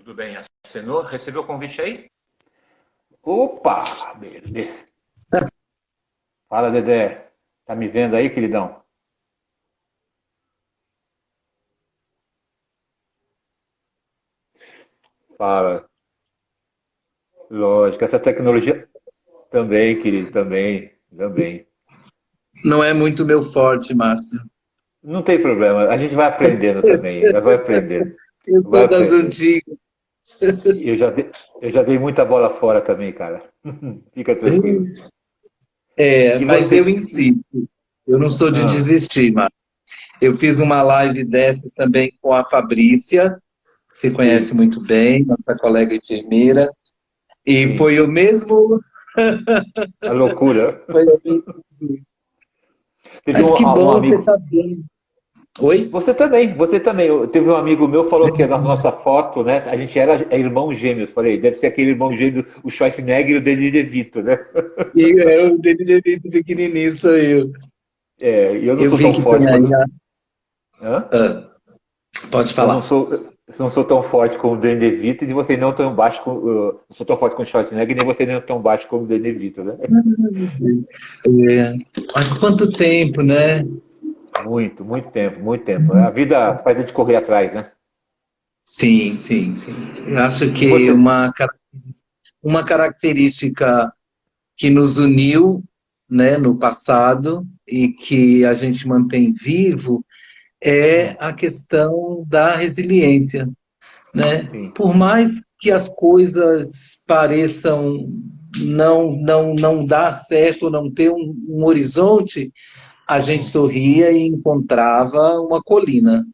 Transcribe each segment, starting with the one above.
Tudo bem, acenou? Recebeu o convite aí? Opa, beleza. Fala, Dedé. Tá me vendo aí, queridão? Fala. Lógico, essa tecnologia também, querido, também. Não é muito meu forte, Márcio. Não tem problema, a gente vai aprendendo também, vai aprendendo, Eu vai sou das aprendendo. antigas. Eu já dei, eu já dei muita bola fora também, cara. Fica tranquilo. É, E mas você? eu insisto. Eu não sou de Ah, desistir, Márcio. Eu fiz uma live dessas também com a Fabrícia, que você conhece sim, muito bem, nossa colega enfermeira, e sim. foi o mesmo. A loucura. Foi o mesmo. Teve Mas que um bom você amigo. estar bem. Oi? Você também. Teve um amigo meu que falou que na nossa foto, né? A gente era irmão gêmeos. Falei, deve ser aquele irmão gêmeo, o Schwarzenegger e o Danny DeVito, né? E eu, o Dele pequenininho, sou eu. É, e eu não Eu sou vi tão que forte tem aí. quando. Hã? Pode Eu não falar. sou, eu não sou tão forte como o Danny DeVito e você não tão baixo com. Não sou tão forte como o Schwarzenegger, nem você não tão baixo como o Danny DeVito, né? É, mas quanto tempo, né? Muito, muito tempo, muito tempo. A vida faz a gente correr atrás, né? Sim, sim, sim. Eu acho E que você? uma característica que nos uniu, né, no passado e que a gente mantém vivo é Hum, a questão da resiliência, né? sim, Por mais que as coisas pareçam não dar certo, não ter um horizonte, a gente hum, sorria e encontrava uma colina.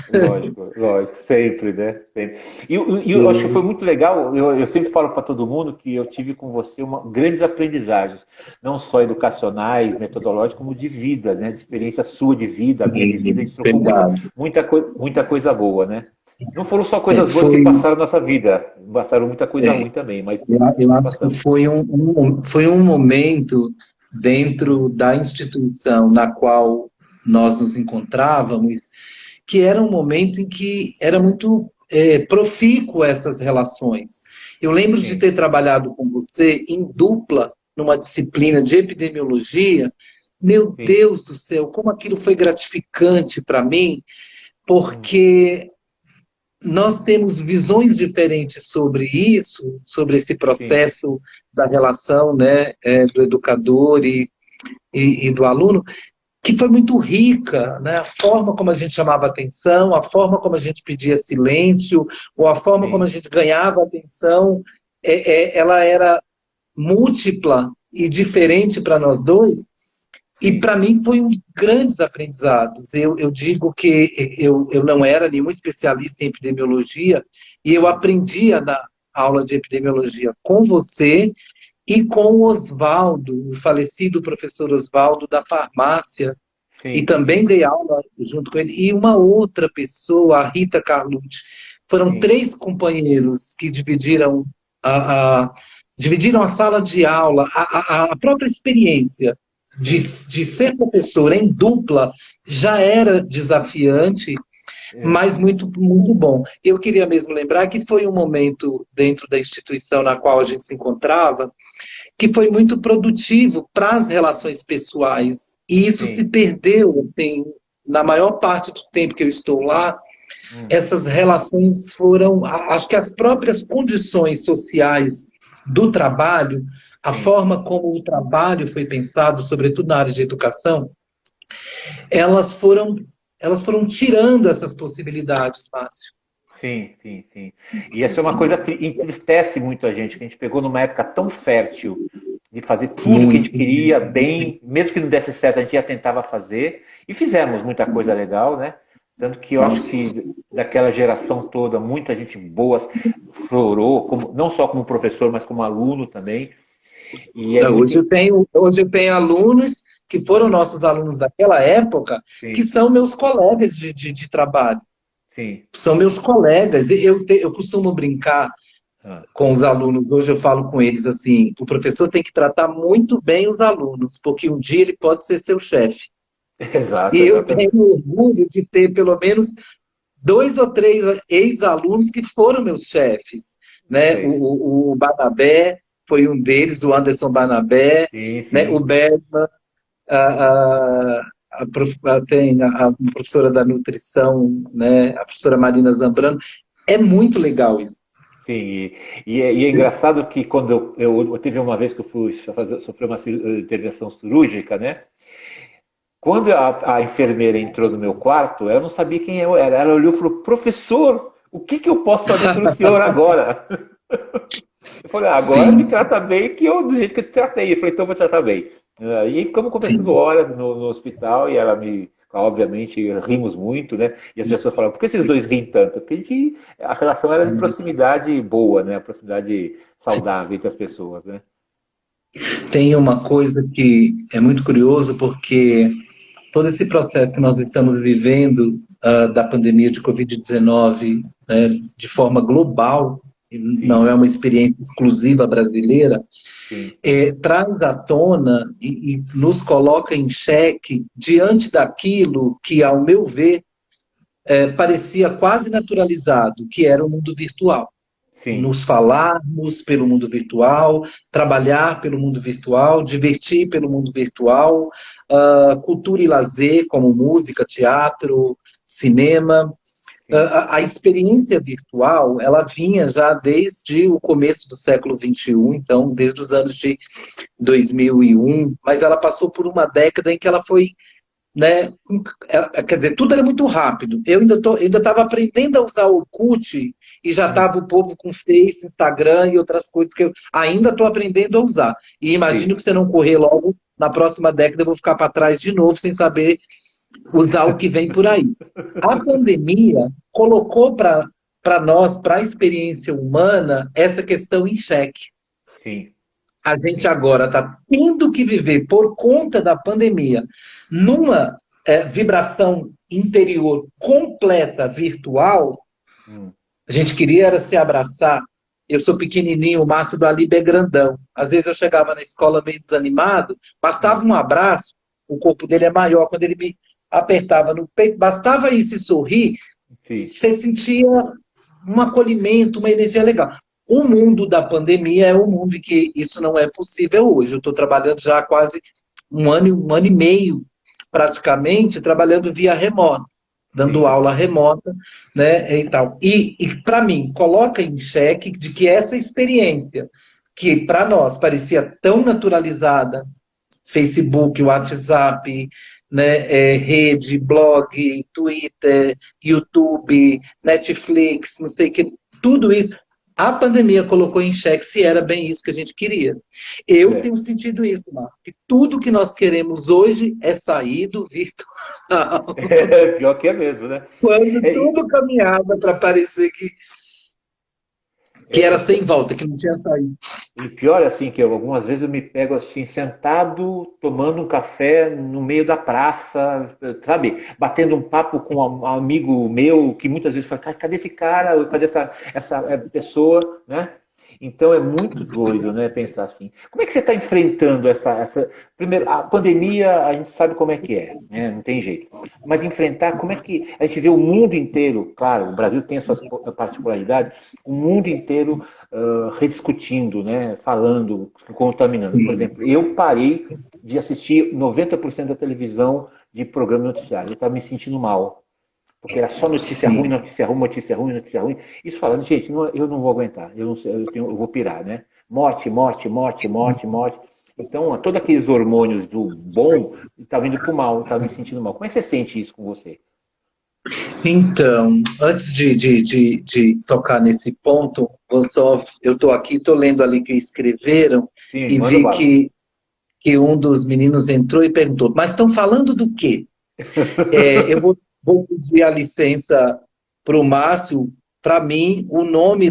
lógico, lógico, sempre, né? Sempre. E eu acho que foi muito legal. Eu sempre falo para todo mundo que eu tive com você grandes aprendizagens, não só educacionais, metodológicas, como de vida, né? De experiência sua de vida, a minha de vida. A Sim, gente trocou verdade. muita coisa boa, né? Não foram só É, coisas boas que foi, passaram na nossa vida, passaram muita coisa é, ruim também, mas eu acho que passamos. foi um momento dentro da instituição na qual nós nos encontrávamos, que era um momento em que era muito profícuo essas relações. Eu lembro de Sim, ter trabalhado com você em dupla, numa disciplina de epidemiologia. Meu sim, Deus do céu, como aquilo foi gratificante para mim, hum, porque nós temos visões diferentes sobre isso, sobre esse sim, processo da relação, né, do educador e do aluno, que foi muito rica, né? A forma como a gente chamava atenção, a forma como a gente pedia silêncio, ou a forma como a sim, gente ganhava atenção, ela era múltipla e diferente para nós dois, e sim, para mim foi um dos grandes aprendizados. Eu digo que eu não era nenhum especialista em epidemiologia, e eu hum, aprendi a dar aula de epidemiologia com você e com o Oswaldo, o falecido professor Oswaldo da farmácia, e sim, também dei aula junto com ele, e uma outra pessoa, a Rita Carlucci. Foram sim, três companheiros que dividiram a sala de aula, a própria experiência sim. de ser professor em dupla já era desafiante, É, mas muito bom. Eu queria mesmo lembrar que foi um momento dentro da instituição na qual a gente se encontrava, que foi muito produtivo para as relações pessoais. E isso se sim. perdeu, assim, na maior parte do tempo que eu estou lá, Hum, essas relações foram, acho que as próprias condições sociais do trabalho, a sim, forma como o trabalho foi pensado, sobretudo na área de educação, elas foram, elas foram tirando essas possibilidades, Márcio. sim. E essa é uma coisa que entristece muito a gente, que a gente pegou numa época tão fértil de fazer tudo que a gente Muito. queria bem, mesmo que não desse certo, a gente já tentava fazer, e fizemos muita coisa legal, né? Tanto que eu acho Nossa. que daquela geração toda, muita gente boa florou, não só como professor, mas como aluno também. E é muito. Hoje eu tenho alunos que foram nossos alunos daquela época, que Sim, são meus colegas de trabalho, sim. são meus colegas. Eu costumo brincar Ah, com os alunos, hoje eu falo com eles assim: o professor tem que tratar muito bem os alunos, porque um dia ele pode ser seu chefe. E exato, eu tenho exatamente. orgulho de ter pelo menos 2 ou 3 ex-alunos que foram meus chefes, né? Sei. O Barnabé foi um deles, o Anderson Barnabé, Sim, né? O sim. Bergman, tem a professora da nutrição, né? A professora Marina Zambrano. É muito legal isso. Sim, e é engraçado que quando eu tive uma vez que eu fui sofrer uma intervenção cirúrgica, né? Quando a enfermeira entrou no meu quarto, eu não sabia quem eu era. Ela olhou e falou: professor, o que que eu posso fazer pelo senhor agora? Eu falei: agora me Sim, trata bem, que eu, do jeito que eu te tratei. Eu falei: então eu vou tratar bem. E aí ficamos conversando sim. horas no hospital e ela me. Obviamente, rimos muito, né? E as pessoas falam: por que esses dois riem tanto? Porque a relação era de proximidade boa, né? A proximidade saudável entre as pessoas, né? Tem uma coisa que é muito curioso, porque todo esse processo que nós estamos vivendo da pandemia de Covid-19, né, de forma global, e não Sim, é uma experiência exclusiva brasileira, sim, traz à tona e nos coloca em xeque diante daquilo que, ao meu ver, parecia quase naturalizado, que era o mundo virtual. sim, Nos falarmos pelo mundo virtual, trabalhar pelo mundo virtual, divertir pelo mundo virtual, cultura e lazer, como música, teatro, cinema. sim, A experiência virtual, ela vinha já desde o começo do século XXI, então, desde os anos de 2001, mas ela passou por uma década em que ela foi, né? Quer dizer, tudo era muito rápido. Eu ainda estava aprendendo a usar o Orkut e já hum, estava o povo com Face, Instagram e outras coisas que eu ainda estou aprendendo a usar. E imagino sim, que você não correr logo, na próxima década eu vou ficar para trás de novo sem saber usar o que vem por aí. A pandemia colocou para nós, para a experiência humana, essa questão em xeque. sim, A gente sim. agora está tendo que viver por conta da pandemia numa vibração interior completa virtual. Hum, A gente queria era se abraçar. Eu sou pequenininho, o Márcio do Alibe é grandão. Às vezes eu chegava na escola meio desanimado, bastava hum, um abraço, o corpo dele é maior, quando ele me apertava no peito, bastava isso e sorrir, sim. você sentia um acolhimento, uma energia legal. O mundo da pandemia é um mundo em que isso não é possível hoje. Eu estou trabalhando já há quase um ano e meio, praticamente, trabalhando via remota, dando Sim, aula remota, né, e tal. E para mim, coloca em xeque de que essa experiência, que para nós parecia tão naturalizada, Facebook, WhatsApp, né, rede, blog, Twitter, YouTube, Netflix, não sei o que, tudo isso. A pandemia colocou em xeque se era bem isso que a gente queria. Eu é. tenho sentido isso, Marcos, que tudo que nós queremos hoje é sair do virtual. Pior que é mesmo, né? Quando É, tudo caminhava para parecer que é, era sem volta, que não tinha saída. e pior assim, que algumas vezes eu me pego assim, sentado, tomando um café no meio da praça, sabe? Batendo um papo com um amigo meu, que muitas vezes fala: cadê esse cara? Cadê essa pessoa, né? Então é muito doido, né, pensar assim. Como é que você está enfrentando Primeiro, a pandemia, a gente sabe como é que é, né? Não tem jeito. Mas enfrentar, como é que a gente vê o mundo inteiro, claro, o Brasil tem as suas particularidades, o mundo inteiro rediscutindo, né, falando, contaminando. Por exemplo, eu parei de assistir 90% da televisão de programa noticiário. Eu estava me sentindo mal, porque era só notícia ruim, Sim, notícia ruim, notícia ruim, notícia ruim. Isso falando, gente, eu não vou aguentar, eu, não sei, eu vou pirar, né? Morte, morte, morte, morte, morte. Então, todos aqueles hormônios do bom estavam indo para o mal, estava me sentindo mal. Como é que você sente isso com você? então, antes de tocar nesse ponto, eu estou aqui, estou lendo ali que escreveram Sim, e manda vi bala. que um dos meninos entrou e perguntou, mas estão falando do quê? Eu vou pedir a licença para o Márcio. Para mim, o nome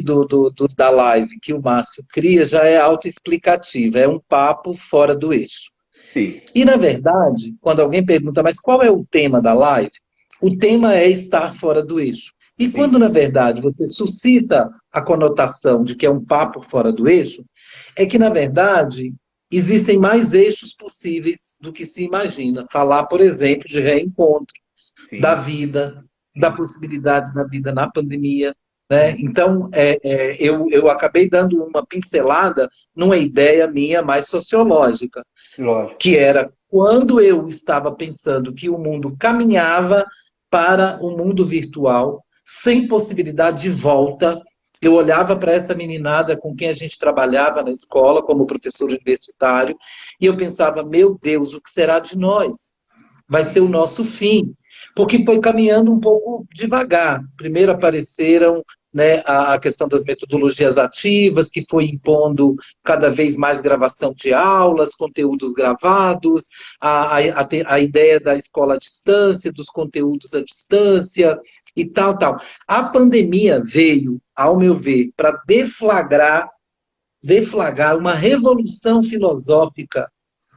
da live que o Márcio cria já é autoexplicativo, é um papo fora do eixo. Sim, E, na verdade, quando alguém pergunta, mas qual é o tema da live? O tema é estar fora do eixo. E sim, quando, na verdade, você suscita a conotação de que é um papo fora do eixo, é que, na verdade, existem mais eixos possíveis do que se imagina. Falar, por exemplo, de reencontro, da sim, vida. da possibilidade da vida na pandemia, né? Então, eu acabei dando uma pincelada numa ideia minha mais sociológica, Lógico. que era quando eu estava pensando que o mundo caminhava para o mundo virtual, sem possibilidade de volta, eu olhava para essa meninada com quem a gente trabalhava na escola, como professor universitário, e eu pensava, meu Deus, o que será de nós? Vai ser o nosso fim. Porque foi caminhando um pouco devagar. Primeiro apareceram, né, a questão das metodologias ativas, que foi impondo cada vez mais gravação de aulas, conteúdos gravados, a ideia da escola à distância, dos conteúdos à distância e tal, tal. A pandemia veio, ao meu ver, para deflagrar uma revolução filosófica,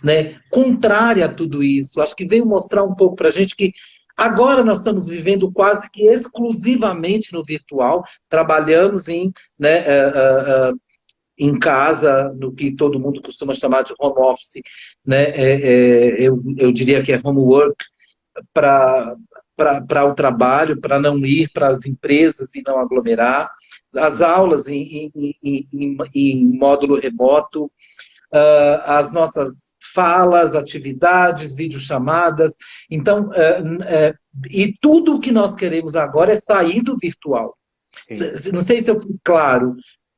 né, contrária a tudo isso. Acho que veio mostrar um pouco para a gente que agora nós estamos vivendo quase que exclusivamente no virtual, trabalhamos em casa, no que todo mundo costuma chamar de home office, né? Eu diria que é homework para o trabalho, para não ir para as empresas e não aglomerar, as aulas em módulo remoto, as nossas falas, atividades, videochamadas. Então, e tudo o que nós queremos agora é sair do virtual. Sim. Não sei se eu fui claro.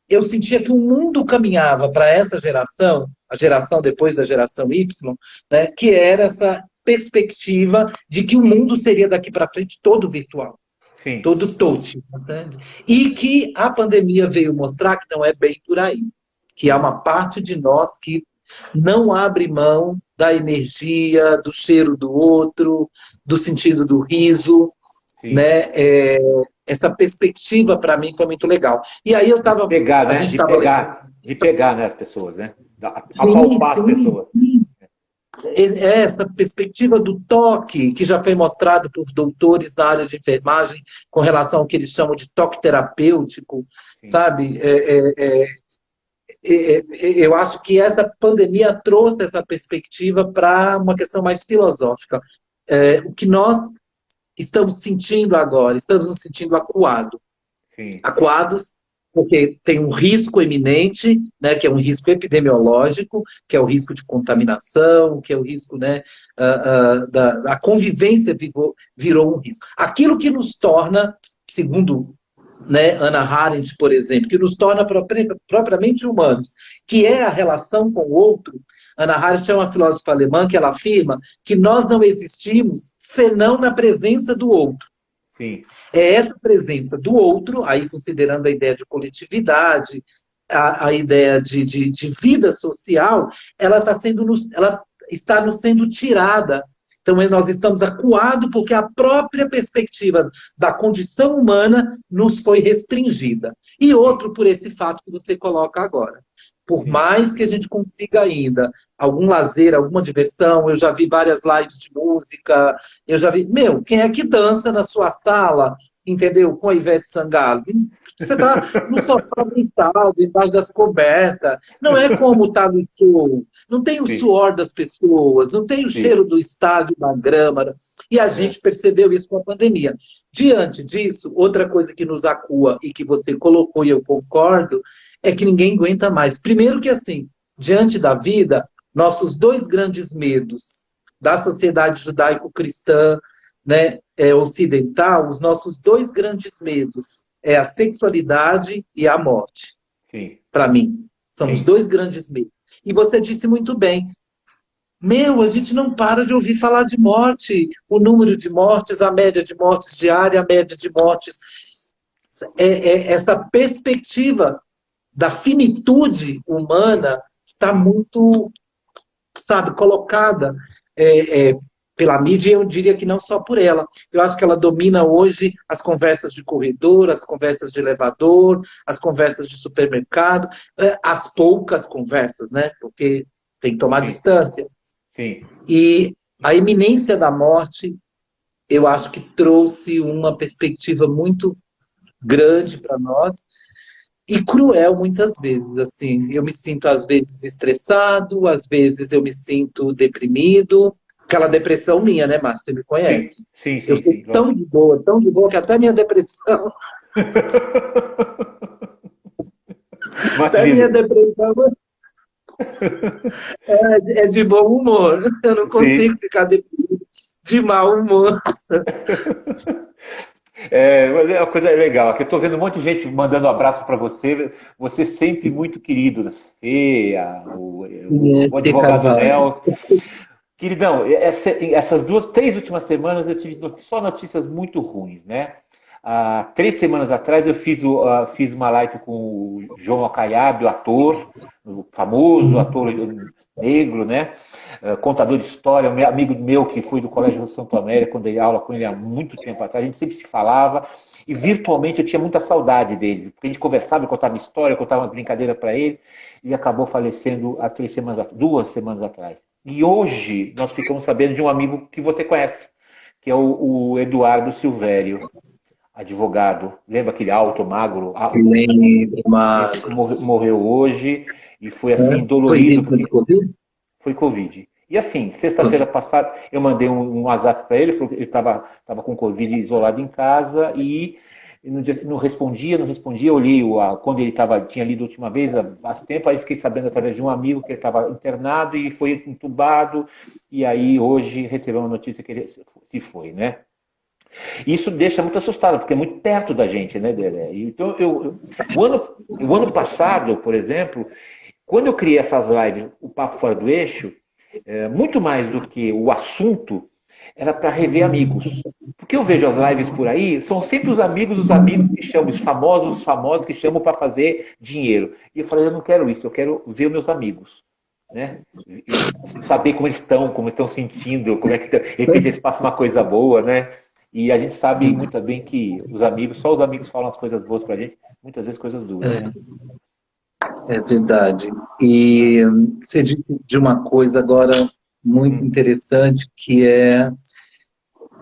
Eu sentia que o mundo caminhava para essa geração, a geração depois da geração Y, né, que era essa perspectiva de que o mundo seria daqui para frente todo virtual, Sim. todo touch. Né? E que a pandemia veio mostrar que não é bem por aí, que há uma parte de nós que não abre mão da energia, do cheiro do outro, do sentido do riso, Sim. né? Essa perspectiva para mim foi muito legal. E aí eu estava, Pegar, a né? gente estava De pegar, né, as pessoas, né? sim, Apalpar as sim, pessoas. essa perspectiva do toque, que já foi mostrado por doutores da área de enfermagem com relação ao que eles chamam de toque terapêutico, Sim. sabe? Eu acho que essa pandemia trouxe essa perspectiva para uma questão mais filosófica. O que nós estamos sentindo agora, estamos nos sentindo Sim. acuados, porque tem um risco eminente, né, que é um risco epidemiológico, que é o risco de contaminação, que é o risco, né, da convivência virou um risco. Aquilo que nos torna, segundo, né, Hannah Arendt, por exemplo, que nos torna propriamente humanos, que é a relação com o outro. Hannah Arendt é uma filósofa alemã que ela afirma que nós não existimos senão na presença do outro. Sim. É essa presença do outro, aí considerando a ideia de coletividade, a ideia de vida social, ela está nos sendo tirada. Então, nós estamos acuados porque a própria perspectiva da condição humana nos foi restringida. E outro por esse fato que você coloca agora. Por mais que a gente consiga ainda algum lazer, alguma diversão, eu já vi várias lives de música, eu já vi... quem é que dança na sua sala, entendeu? Com a Ivete Sangalo. Você está no sofá deitado, embaixo das cobertas. Não é como está no show. Não tem o suor das pessoas, não tem o cheiro do estádio, da grama. E a gente percebeu isso com a pandemia. Diante disso, outra coisa que nos acua e que você colocou, e eu concordo, é que ninguém aguenta mais. Primeiro que, assim, diante da vida, nossos dois grandes medos da sociedade judaico-cristã, né, ocidental, os nossos dois grandes medos é a sexualidade e a morte. Para mim, são os dois grandes medos. E você disse muito bem, a gente não para de ouvir falar de morte, o número de mortes, a média de mortes diária, a média de mortes, essa perspectiva da finitude humana está muito, sabe, colocada pela mídia, e eu diria que não só por ela. Eu acho que ela domina hoje as conversas de corredor, as conversas de elevador, as conversas de supermercado, as poucas conversas, né? Porque tem que tomar distância. E a iminência da morte, eu acho que trouxe uma perspectiva muito grande para nós, e cruel muitas vezes, assim. Eu me sinto, às vezes, estressado, às vezes eu me sinto deprimido, aquela depressão minha, né, Márcio? Você me conhece. Sim, Eu sou tão de boa, que até minha depressão, até minha Imagina. depressão é de bom humor. Eu não Sim. consigo ficar deprimido de mau humor. Mas é uma coisa legal. Aqui eu estou vendo um monte de gente mandando um abraço para você. Você sempre muito querido, Fê, o Esse advogado Carvalho. Nel. Queridão, essas três últimas semanas eu tive só notícias muito ruins, né? Há 3 semanas atrás eu fiz uma live com o João Acaiab, o ator, o famoso ator negro, né? Contador de história, um amigo meu que foi do Colégio Santo Américo, quando dei aula com ele há muito tempo atrás, a gente sempre se falava e virtualmente eu tinha muita saudade dele, porque a gente conversava, eu contava história, eu contava umas brincadeiras para ele e acabou falecendo há 2 semanas atrás. E hoje nós ficamos sabendo de um amigo que você conhece, que é o Eduardo Silvério, advogado. Lembra aquele alto, magro? Lembro, mas... Morreu hoje e foi assim, Foi dolorido, vítima de porque Covid? foi Covid. E assim, sexta-feira passada, eu mandei um WhatsApp para ele, falou que ele estava com Covid isolado em casa e não respondia, eu li quando ele tinha lido a última vez, há tempo, aí fiquei sabendo através de um amigo que ele estava internado e foi entubado, e aí hoje recebeu uma notícia que ele se foi, né? Isso deixa muito assustado, porque é muito perto da gente, né, Dedé? Então, o ano passado, por exemplo, quando eu criei essas lives, o Papo Fora do Eixo, muito mais do que o assunto, era para rever amigos. Porque eu vejo as lives por aí, são sempre os amigos que chamam, os famosos que chamam para fazer dinheiro. E eu falei, eu não quero isso, eu quero ver os meus amigos. Né? Saber como eles estão sentindo, como é que de repente eles passam uma coisa boa, né? E a gente sabe muito bem que só os amigos falam as coisas boas pra gente, muitas vezes coisas duras, né? É verdade. E você disse de uma coisa agora muito interessante, que é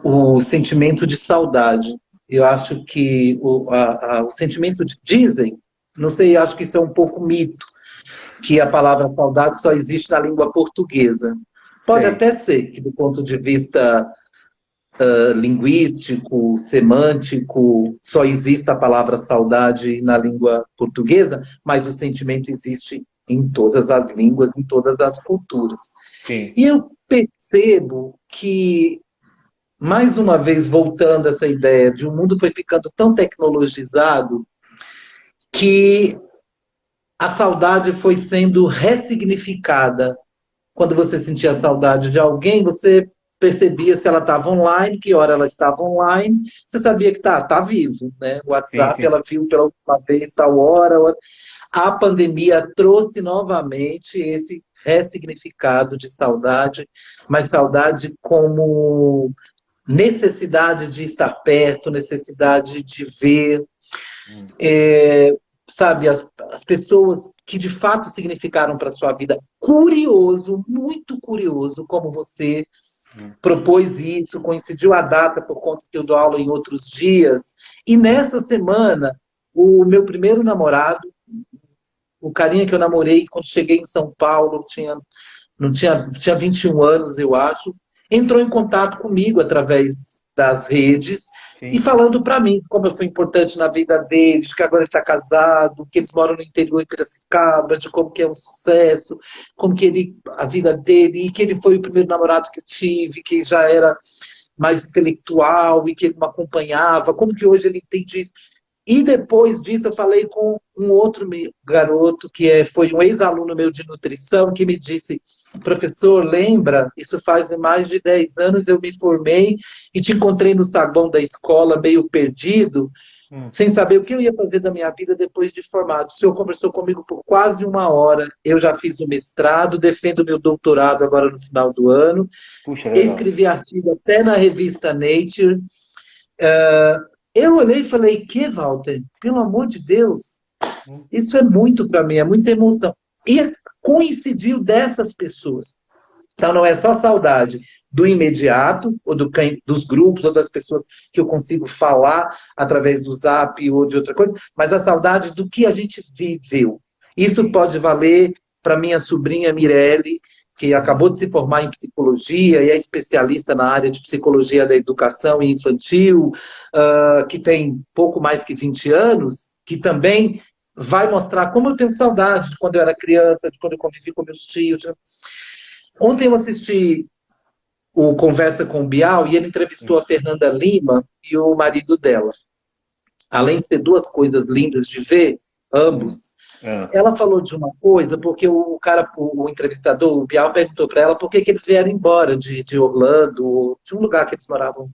o sentimento de saudade. Eu acho que o sentimento de... Dizem, não sei, acho que isso é um pouco mito, que a palavra saudade só existe na língua portuguesa. Pode Sei. até ser que, do ponto de vista linguístico, semântico, só existe a palavra saudade na língua portuguesa, mas o sentimento existe em todas as línguas, em todas as culturas. Sim. E eu percebo que, mais uma vez, voltando a essa ideia de o mundo foi ficando tão tecnologizado que a saudade foi sendo ressignificada. Quando você sentia saudade de alguém, você percebia se ela estava online, que hora ela estava online, você sabia que tá vivo, né? O Sim, WhatsApp, sim. ela viu pela última vez, tal hora. A pandemia trouxe novamente esse ressignificado de saudade, mas saudade como necessidade de estar perto, necessidade de ver, sabe, as pessoas que de fato significaram para a sua vida. Curioso, muito curioso, como você propôs isso, coincidiu a data por conta que eu dou aula em outros dias. E nessa semana, o meu primeiro namorado, o carinha que eu namorei quando cheguei em São Paulo, tinha 21 anos, eu acho, entrou em contato comigo através das redes e Sim. falando para mim como eu fui importante na vida deles, que agora ele está casado, que eles moram no interior em Piracicaba, de como que é um sucesso, como que a vida dele, e que ele foi o primeiro namorado que eu tive, que já era mais intelectual e que ele me acompanhava, como que hoje ele entende. E depois disso eu falei com um outro garoto que foi um ex-aluno meu de nutrição que me disse, professor, lembra? Isso faz mais de 10 anos eu me formei e te encontrei no saguão da escola meio perdido, sem saber o que eu ia fazer da minha vida depois de formado. O senhor conversou comigo por quase 1 hora, eu já fiz o mestrado, defendo meu doutorado agora no final do ano, Puxa, legal. escrevi artigo até na revista Nature. Eu olhei e falei, que, Walter? Pelo amor de Deus, isso é muito para mim, é muita emoção. E coincidiu dessas pessoas. Então não é só saudade do imediato, ou dos grupos, ou das pessoas que eu consigo falar através do Zap ou de outra coisa, mas a saudade do que a gente viveu. Isso pode valer para minha sobrinha Mirelle, que acabou de se formar em psicologia e é especialista na área de psicologia da educação infantil, que tem pouco mais que 20 anos, que também vai mostrar como eu tenho saudade de quando eu era criança, de quando eu convivi com meus tios. Ontem eu assisti o Conversa com o Bial e ele entrevistou a Fernanda Lima e o marido dela. Além de ser duas coisas lindas de ver, ambos, ela falou de uma coisa, porque o entrevistador, o Bial, perguntou para ela por que eles vieram embora de Orlando, de um lugar que eles moravam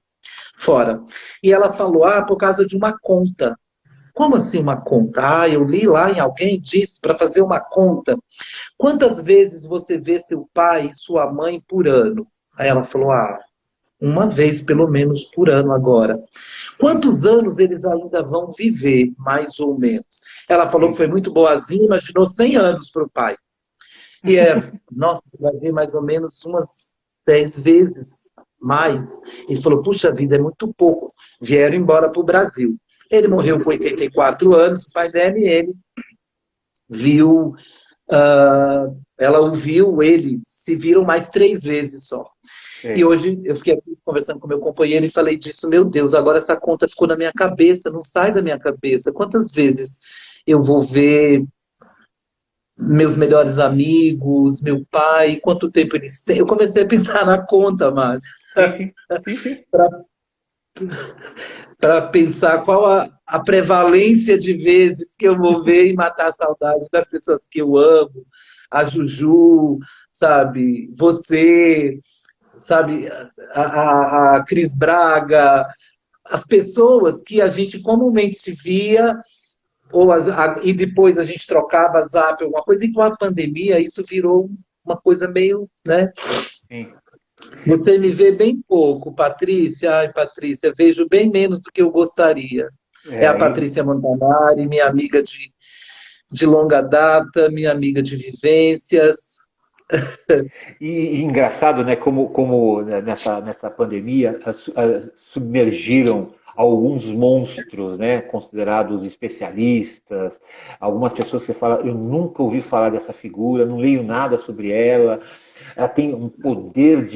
fora. E ela falou, por causa de uma conta. Como assim uma conta? Eu li lá em alguém, disse para fazer uma conta. Quantas vezes você vê seu pai e sua mãe por ano? Aí ela falou, uma vez pelo menos por ano agora. Quantos anos eles ainda vão viver, mais ou menos? Ela falou que foi muito boazinha, imaginou 100 anos para o pai. E nossa, você vai ver mais ou menos umas 10 vezes mais. Ele falou, puxa vida, é muito pouco. Vieram embora para o Brasil. Ele morreu com 84 anos, o pai dela, e ele viu, ela o viu, eles se viram mais 3 vezes só. E hoje eu fiquei aqui conversando com meu companheiro e falei disso, meu Deus, agora essa conta ficou na minha cabeça, não sai da minha cabeça. Quantas vezes eu vou ver meus melhores amigos, meu pai, quanto tempo eles têm? Eu comecei a pensar na conta, Márcio. Para pensar qual a prevalência de vezes que eu vou ver e matar a saudade das pessoas que eu amo, a Juju, sabe, você, sabe, a Cris Braga, as pessoas que a gente comumente se via, e depois a gente trocava zap, alguma coisa, e com a pandemia isso virou uma coisa meio, né? Sim. Você me vê bem pouco, Patrícia. Ai, Patrícia, vejo bem menos do que eu gostaria. É a Patrícia Montanari, minha amiga de longa data, minha amiga de vivências. E engraçado, né, como nessa pandemia submergiram alguns monstros, né, considerados especialistas, algumas pessoas que falam, eu nunca ouvi falar dessa figura, não leio nada sobre ela. Ela tem um poder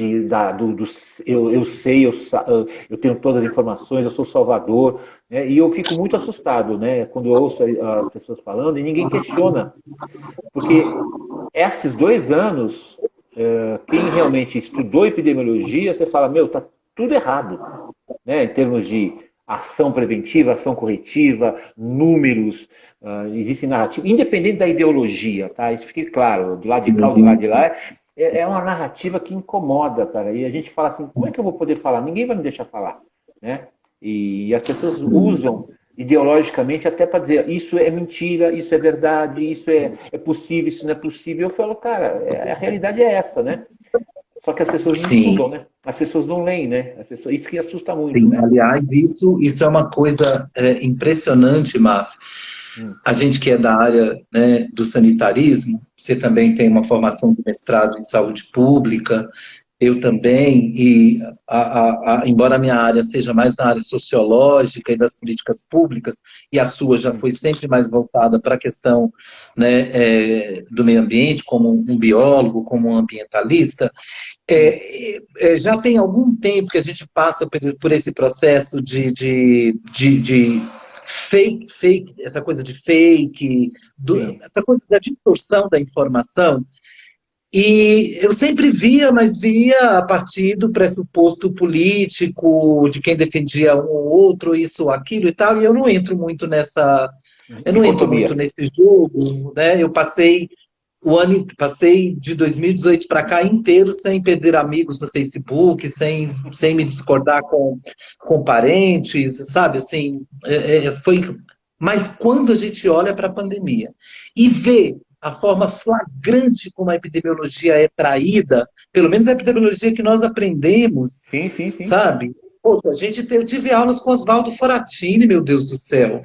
eu sei, eu tenho todas as informações, eu sou Salvador, né? E eu fico muito assustado, né, quando eu ouço as pessoas falando e ninguém questiona, porque esses 2 anos, quem realmente estudou epidemiologia, você fala, tá tudo errado, né, em termos de ação preventiva, ação corretiva, números, existe narrativa, independente da ideologia, tá? Isso fique claro, do lado de cá ou do lado de lá, é uma narrativa que incomoda, cara, e a gente fala assim, como é que eu vou poder falar? Ninguém vai me deixar falar, né? E as pessoas usam ideologicamente até para dizer, isso é mentira, isso é verdade, isso é possível, isso não é possível. Eu falo, cara, a realidade é essa, né? Só que as pessoas não estudam, né? As pessoas não leem, né? Isso que assusta muito, Sim, né? aliás, isso é uma coisa impressionante, Márcio. A gente que é da área, né, do sanitarismo, você também tem uma formação de mestrado em saúde pública, eu também, e embora a minha área seja mais na área sociológica e das políticas públicas, e a sua já foi sempre mais voltada para a questão, né, do meio ambiente, como um biólogo, como um ambientalista, já tem algum tempo que a gente passa por esse processo de fake, essa coisa de fake, essa coisa da distorção da informação. E eu sempre via, mas via a partir do pressuposto político, de quem defendia um ou outro, isso ou aquilo e tal, e eu não entro muito nesse jogo, né? Eu passei de 2018 para cá inteiro sem perder amigos no Facebook, sem me discordar com parentes, sabe? Assim, foi. Mas quando a gente olha para a pandemia e vê a forma flagrante como a epidemiologia é traída, pelo menos a epidemiologia que nós aprendemos, sim. sabe? Poxa, eu tive aulas com Oswaldo Foratini, meu Deus do céu.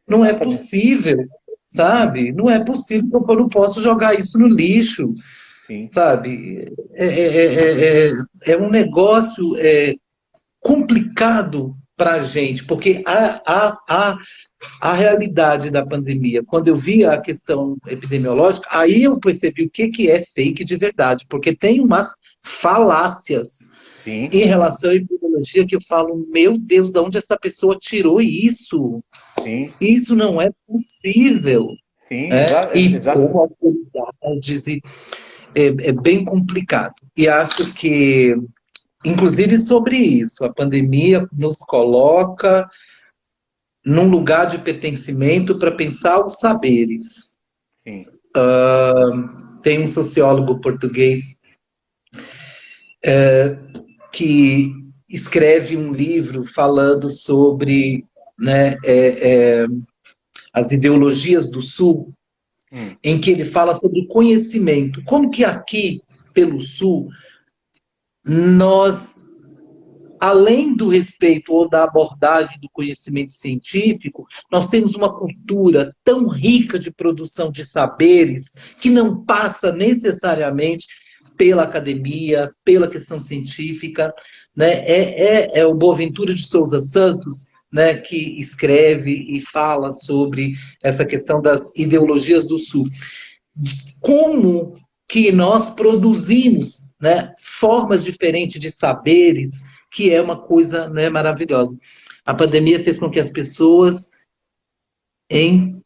Não é possível, sabe? Não é possível que eu não posso jogar isso no lixo, sabe? É um negócio complicado para a gente, porque a realidade da pandemia, quando eu vi a questão epidemiológica, aí eu percebi o que é fake de verdade, porque tem umas falácias Sim, em relação à epidemiologia que eu falo, meu Deus, de onde essa pessoa tirou isso? sim, Isso não é possível. sim, Né? E exato. com autoridades é bem complicado. E acho que, inclusive sobre isso, a pandemia nos coloca num lugar de pertencimento para pensar os saberes. Sim. Tem um sociólogo português que escreve um livro falando sobre, né, as ideologias do Sul, Hum, em que ele fala sobre conhecimento. Como que aqui, pelo Sul, nós, além do respeito ou da abordagem do conhecimento científico, nós temos uma cultura tão rica de produção de saberes que não passa necessariamente pela academia, pela questão científica, né? É o Boaventura de Souza Santos, né, que escreve e fala sobre essa questão das ideologias do Sul. Como que nós produzimos, né, formas diferentes de saberes, que é uma coisa, né, maravilhosa. A pandemia fez com que as pessoas em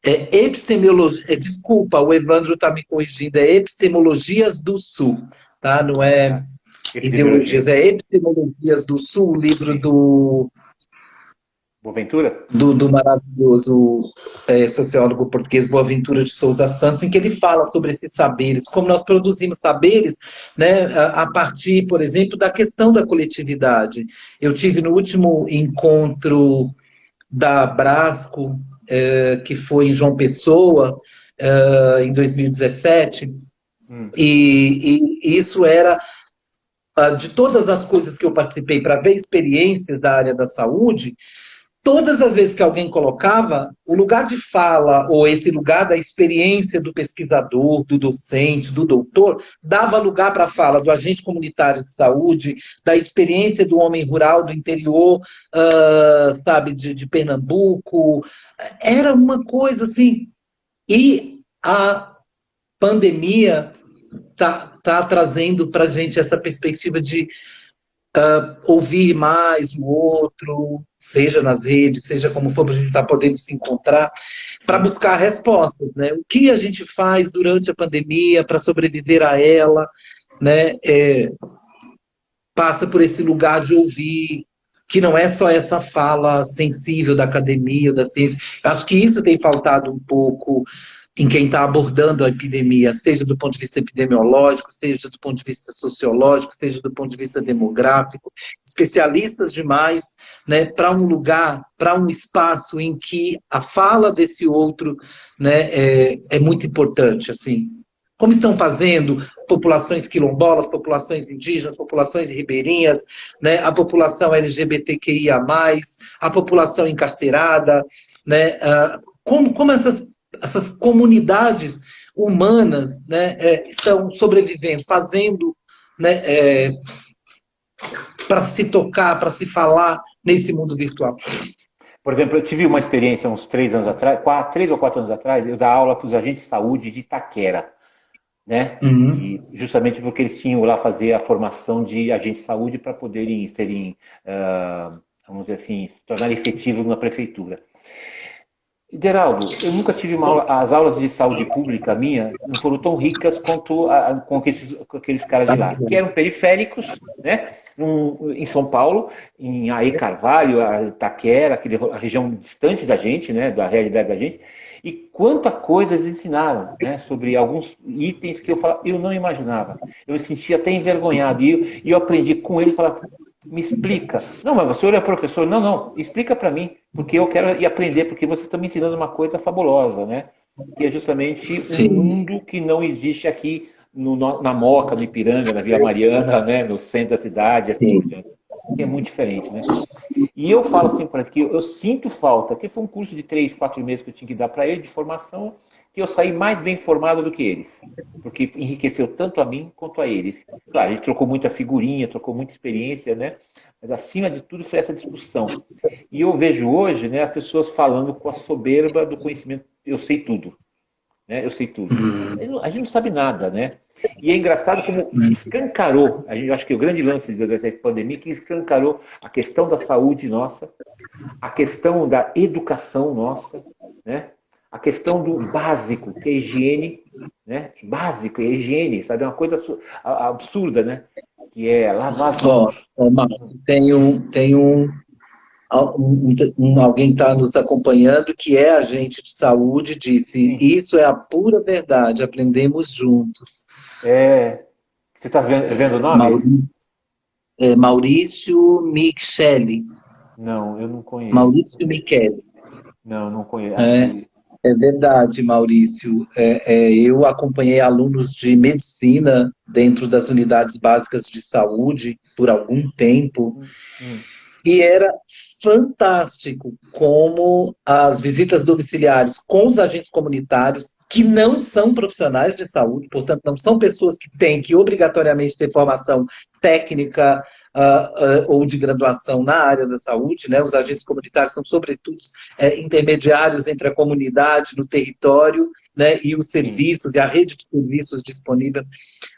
epistemologia, desculpa, o Evandro está me corrigindo, é epistemologias do Sul, tá? Não é epidemiologia. ideologias, é epistemologias do Sul, o livro do Boaventura? do maravilhoso sociólogo português Boaventura de Souza Santos, em que ele fala sobre esses saberes, como nós produzimos saberes, né, a partir, por exemplo, da questão da coletividade. Eu tive no último encontro da Brasco, que foi em João Pessoa, em 2017, Hum, e isso era de todas as coisas que eu participei para ver experiências da área da saúde. Todas as vezes que alguém colocava, o lugar de fala, ou esse lugar da experiência do pesquisador, do docente, do doutor, dava lugar para a fala do agente comunitário de saúde, da experiência do homem rural do interior, sabe, de Pernambuco. Era uma coisa assim. E a pandemia tá trazendo para a gente essa perspectiva de ouvir mais o outro, seja nas redes, seja como for, para a gente estar podendo se encontrar, para sim. buscar respostas, né? O que a gente faz durante a pandemia para sobreviver a ela, né? Passa por esse lugar de ouvir, que não é só essa fala sensível da academia ou da ciência. Eu acho que isso tem faltado um pouco em quem está abordando a epidemia, seja do ponto de vista epidemiológico, seja do ponto de vista sociológico, seja do ponto de vista demográfico, especialistas demais, né, para um lugar, para um espaço em que a fala desse outro, né, é muito importante, assim. Como estão fazendo populações quilombolas, populações indígenas, populações ribeirinhas, né, a população LGBTQIA+, a população encarcerada, né, como essas comunidades humanas, né, estão sobrevivendo, fazendo, né, para se tocar, para se falar nesse mundo virtual. Por exemplo, eu tive uma experiência uns 3 anos atrás, 3 ou 4 anos atrás, eu dar aula para os agentes de saúde de Itaquera, né? Uhum. E justamente porque eles tinham lá fazer a formação de agente de saúde para poderem terem, vamos dizer assim, se tornar efetivos na prefeitura. Geraldo, eu nunca tive uma aula, as aulas de saúde pública minha não foram tão ricas quanto com aqueles caras de lá, que eram periféricos, né? Em São Paulo, em Aê Carvalho, a Itaquera, a região distante da gente, né? Da realidade da gente. E quanta coisa eles ensinaram, né? Sobre alguns itens que eu não imaginava. Eu me sentia até envergonhado. E eu aprendi com eles, falar, me explica. Não, mas o senhor é professor? Não, não, explica para mim, porque eu quero ir aprender, porque você está me ensinando uma coisa fabulosa, né? Que é justamente um Sim. mundo que não existe aqui na Moca, no Ipiranga, na Vila Mariana, né? No centro da cidade, assim por diante. Que é muito diferente, né? E eu falo assim para que eu sinto falta, que foi um curso de 3, 4 meses que eu tinha que dar para ele de formação, que eu saí mais bem formado do que eles, porque enriqueceu tanto a mim quanto a eles. Claro, a gente trocou muita figurinha, trocou muita experiência, né? mas acima de tudo foi essa discussão. E eu vejo hoje, né, as pessoas falando com a soberba do conhecimento, eu sei tudo, né? Eu sei tudo. A gente não sabe nada, né? E é engraçado como escancarou, eu acho que o grande lance dessa pandemia é que escancarou a questão da saúde nossa, a questão da educação nossa, né? A questão do básico, que é a higiene, né? Básico, é a higiene, sabe? É uma coisa absurda, né? Que é lavar as mãos. Márcio, alguém está nos acompanhando que é agente de saúde, disse, Sim. isso é a pura verdade, aprendemos juntos. Você está vendo o nome? Maurício Micheli. Não, eu não conheço. Maurício Micheli. Não conheço. É verdade, Maurício. Eu acompanhei alunos de medicina dentro das unidades básicas de saúde por algum tempo. E era fantástico como as visitas domiciliares com os agentes comunitários, que não são profissionais de saúde, portanto, não são pessoas que têm que obrigatoriamente ter formação técnica ou de graduação na área da saúde, né? Os agentes comunitários são, sobretudo, intermediários entre a comunidade no território, né, e os serviços, e a rede de serviços disponível.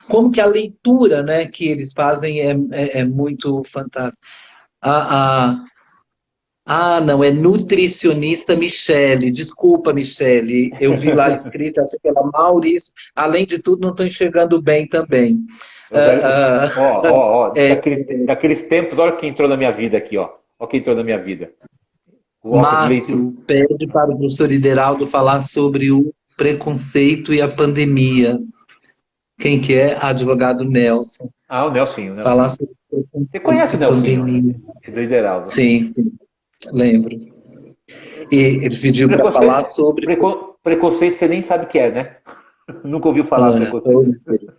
Como que a leitura, né, que eles fazem é muito fantástica. Não, é nutricionista Michele. Desculpa, Michele. Eu vi lá escrito, achei que era Maurício. Além de tudo, não estou enxergando bem também. Daqueles tempos, olha quem entrou na minha vida aqui, ó. Olha quem entrou na minha vida. Márcio, pede para o professor Ideraldo falar sobre o preconceito e a pandemia. Quem que é? Advogado Nelson. O Nelson. Falar sobre você conhece o Nelson? Do Ideraldo. Sim, lembro. E ele pediu para falar sobre... Preconceito você nem sabe o que é, né? Nunca ouviu falar preconceito.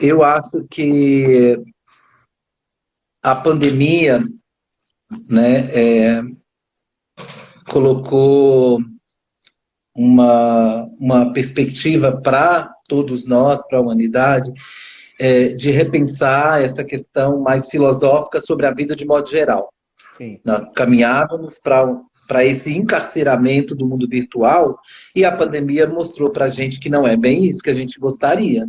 Eu acho que a pandemia, né, colocou uma perspectiva para todos nós, para a humanidade, de repensar essa questão mais filosófica sobre a vida de modo geral. Sim. Nós caminhávamos para esse encarceramento do mundo virtual e a pandemia mostrou para a gente que não é bem isso que a gente gostaria.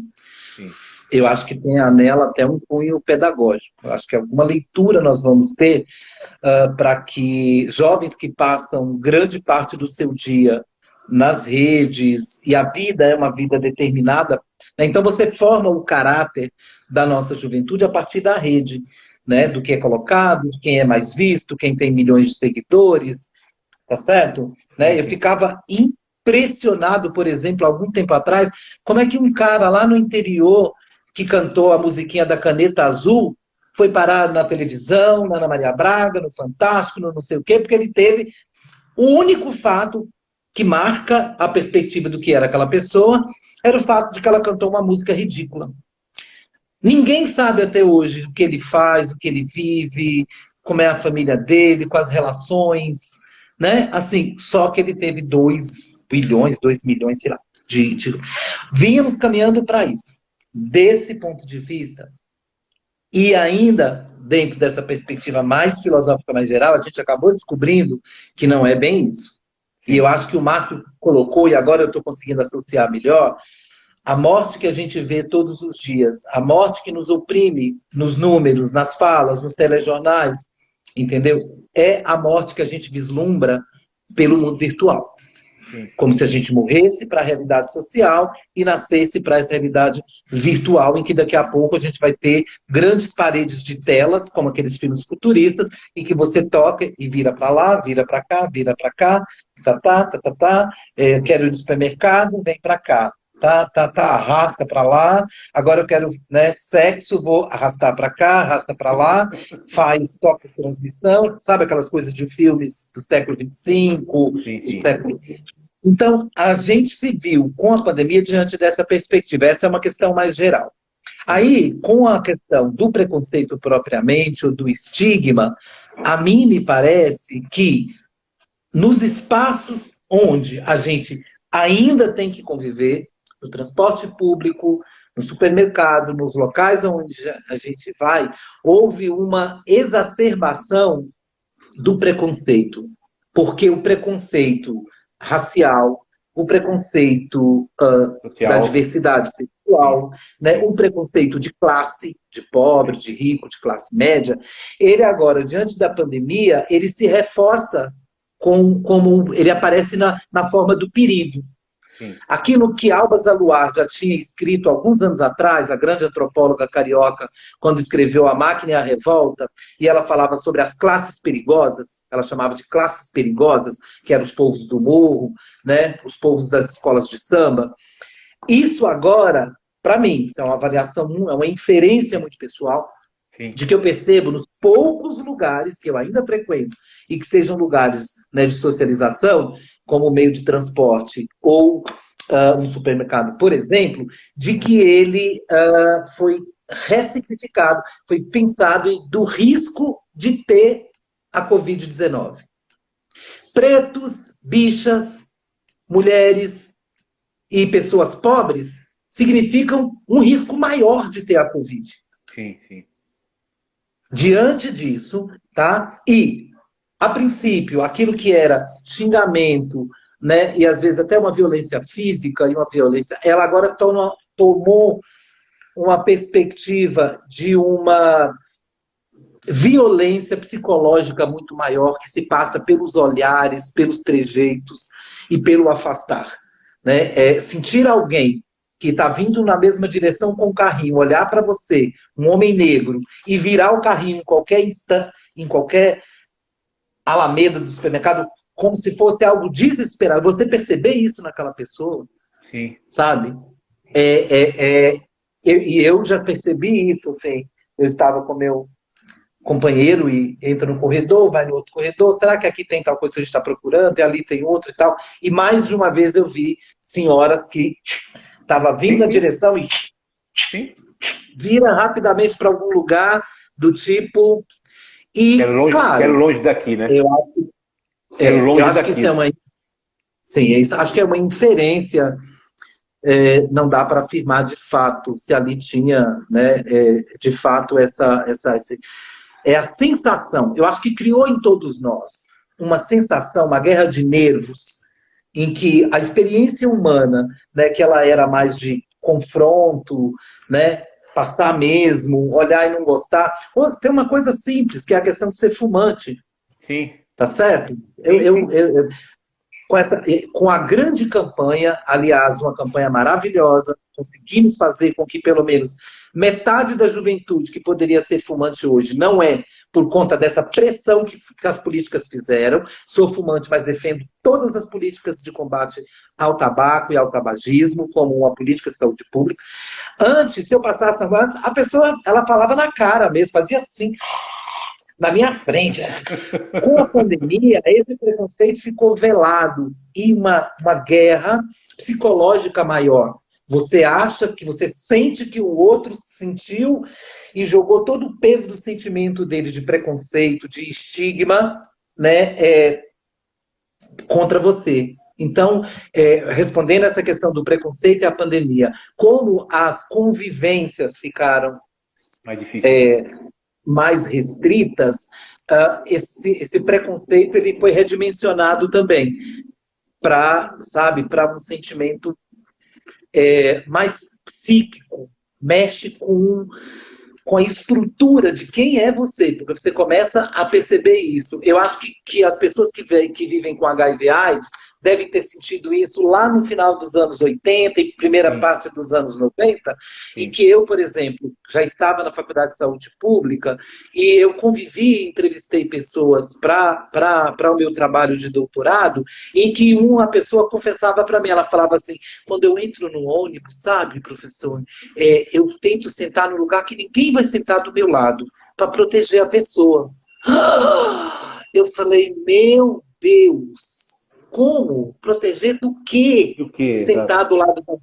Sim. Eu acho que tem nela até um cunho pedagógico. Eu acho que alguma leitura nós vamos ter para que jovens que passam grande parte do seu dia nas redes, e a vida é uma vida determinada, né? Então você forma o caráter da nossa juventude a partir da rede, né? Do que é colocado, de quem é mais visto, quem tem milhões de seguidores, tá certo? Né? Eu ficava impressionado, por exemplo, algum tempo atrás, como é que um cara lá no interior que cantou a musiquinha da Caneta Azul foi parar na televisão, na Ana Maria Braga, no Fantástico, no não sei o quê, porque ele teve o único fato que marca a perspectiva do que era aquela pessoa, era o fato de que ela cantou uma música ridícula. Ninguém sabe até hoje o que ele faz, o que ele vive, como é a família dele, quais relações, né? Assim, só que ele teve 2 bilhões, 2 milhões, sei lá, Vínhamos caminhando para isso. Desse ponto de vista, e ainda dentro dessa perspectiva mais filosófica, mais geral, a gente acabou descobrindo que não é bem isso. E eu acho que o Márcio colocou, e agora eu estou conseguindo associar melhor, a morte que a gente vê todos os dias, a morte que nos oprime nos números, nas falas, nos telejornais, entendeu? É a morte que a gente vislumbra pelo mundo virtual. Como se a gente morresse para a realidade social e nascesse para essa realidade virtual, em que daqui a pouco a gente vai ter grandes paredes de telas, como aqueles filmes futuristas, em que você toca e vira para lá, vira para cá, quero ir no supermercado, vem para cá. Arrasta para lá, agora eu quero, né, sexo, vou arrastar para cá, arrasta para lá, faz toque de transmissão, sabe aquelas coisas de filmes do século XXV, do século... Então, a gente se viu com a pandemia diante dessa perspectiva, essa é uma questão mais geral. Aí, com a questão do preconceito propriamente, ou do estigma, a mim me parece que nos espaços onde a gente ainda tem que conviver, no transporte público, no supermercado, nos locais onde a gente vai, houve uma exacerbação do preconceito. Porque o preconceito racial, o preconceito da diversidade sexual, né, o preconceito de classe, de pobre, de rico, de classe média, ele agora, diante da pandemia, ele se reforça como ele aparece na forma do perigo. Sim. Aquilo que Alba Zaluar já tinha escrito alguns anos atrás, a grande antropóloga carioca, quando escreveu A Máquina e a Revolta, e ela falava sobre as classes perigosas, ela chamava de classes perigosas, que eram os povos do morro, né, os povos das escolas de samba. Isso agora, para mim, isso é uma avaliação, é uma inferência muito pessoal, Sim. de que eu percebo nos poucos lugares que eu ainda frequento e que sejam lugares, né, de socialização, como meio de transporte ou um supermercado, por exemplo, de que ele foi ressignificado, foi pensado do risco de ter a Covid-19. Pretos, bichas, mulheres e pessoas pobres significam um risco maior de ter a Covid. Sim, sim. Diante disso, tá? E, a princípio, aquilo que era xingamento, né, e às vezes até uma violência física e uma violência, ela agora tomou uma perspectiva de uma violência psicológica muito maior que se passa pelos olhares, pelos trejeitos e pelo afastar, né? Sentir alguém que está vindo na mesma direção com o carrinho, olhar para você, um homem negro, e virar o carrinho em qualquer instante, em qualquer alameda do supermercado, como se fosse algo desesperado. Você perceber isso naquela pessoa, Sim. sabe? Eu já percebi isso, assim. Eu estava com meu companheiro e entra no corredor, vai no outro corredor, será que aqui tem tal coisa que a gente está procurando, e ali tem outro e tal? E mais de uma vez eu vi senhoras que estava vindo na direção e vira rapidamente para algum lugar do tipo... E, quero longe daqui, né? Eu acho que isso é uma... Sim, isso, acho que é uma inferência. Não dá para afirmar de fato se ali tinha, né, de fato é a sensação. Eu acho que criou em todos nós uma sensação, uma guerra de nervos, em que a experiência humana, né, que ela era mais de confronto, né, passar mesmo, olhar e não gostar. Tem uma coisa simples, que é a questão de ser fumante. Sim. Tá certo? Com a grande campanha, aliás, uma campanha maravilhosa, conseguimos fazer com que pelo menos metade da juventude que poderia ser fumante hoje não é, por conta dessa pressão que as políticas fizeram. Sou fumante, mas defendo todas as políticas de combate ao tabaco e ao tabagismo como uma política de saúde pública. Antes, se eu passasse na rua, a pessoa ela falava na cara mesmo, fazia assim... na minha frente. Com a pandemia, esse preconceito ficou velado e uma guerra psicológica maior. Você acha que você sente que o outro sentiu e jogou todo o peso do sentimento dele de preconceito, de estigma, né, contra você. Então, respondendo essa questão do preconceito e a pandemia, como as convivências ficaram mais difícil, mais restritas, esse preconceito ele foi redimensionado também para um sentimento mais psíquico, mexe com a estrutura de quem é você, porque você começa a perceber isso. Eu acho que as pessoas que vivem com HIV/AIDS devem ter sentido isso lá no final dos anos 80 e primeira parte dos anos 90, em que eu, por exemplo, já estava na Faculdade de Saúde Pública e eu convivi e entrevistei pessoas para o meu trabalho de doutorado, em que uma pessoa confessava para mim, ela falava assim, quando eu entro no ônibus, sabe, professor, eu tento sentar no lugar que ninguém vai sentar do meu lado, para proteger a pessoa. Eu falei, meu Deus, como? Proteger do quê? Sentar do lado da mão.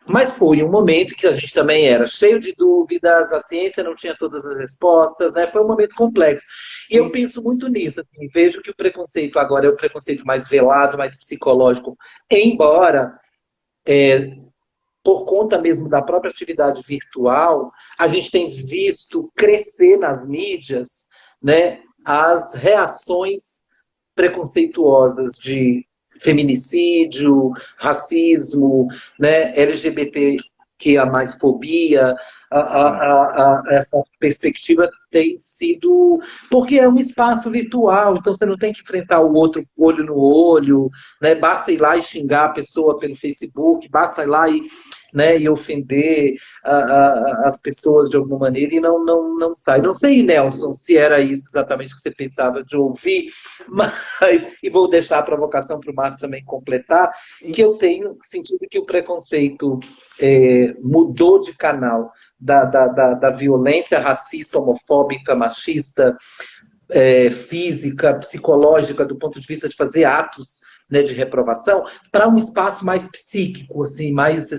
Mas foi um momento que a gente também era cheio de dúvidas, a ciência não tinha todas as respostas, né? Foi um momento complexo. E eu penso muito nisso. Assim, vejo que o preconceito agora é o preconceito mais velado, mais psicológico, embora por conta mesmo da própria atividade virtual, a gente tem visto crescer nas mídias, né, as reações preconceituosas de feminicídio, racismo, né, LGBT, que a mais fobia, essa perspectiva tem sido... Porque é um espaço virtual, então você não tem que enfrentar o outro olho no olho, né? Basta ir lá e xingar a pessoa pelo Facebook, basta ir lá e, né, e ofender as pessoas de alguma maneira e não sai. Não sei, Nelson, se era isso exatamente que você pensava de ouvir, mas, e vou deixar a provocação para o Márcio também completar, que eu tenho sentido que o preconceito mudou de canal da violência racista, homofóbica, machista, física, psicológica, do ponto de vista de fazer atos, né, de reprovação, para um espaço mais psíquico, assim, mais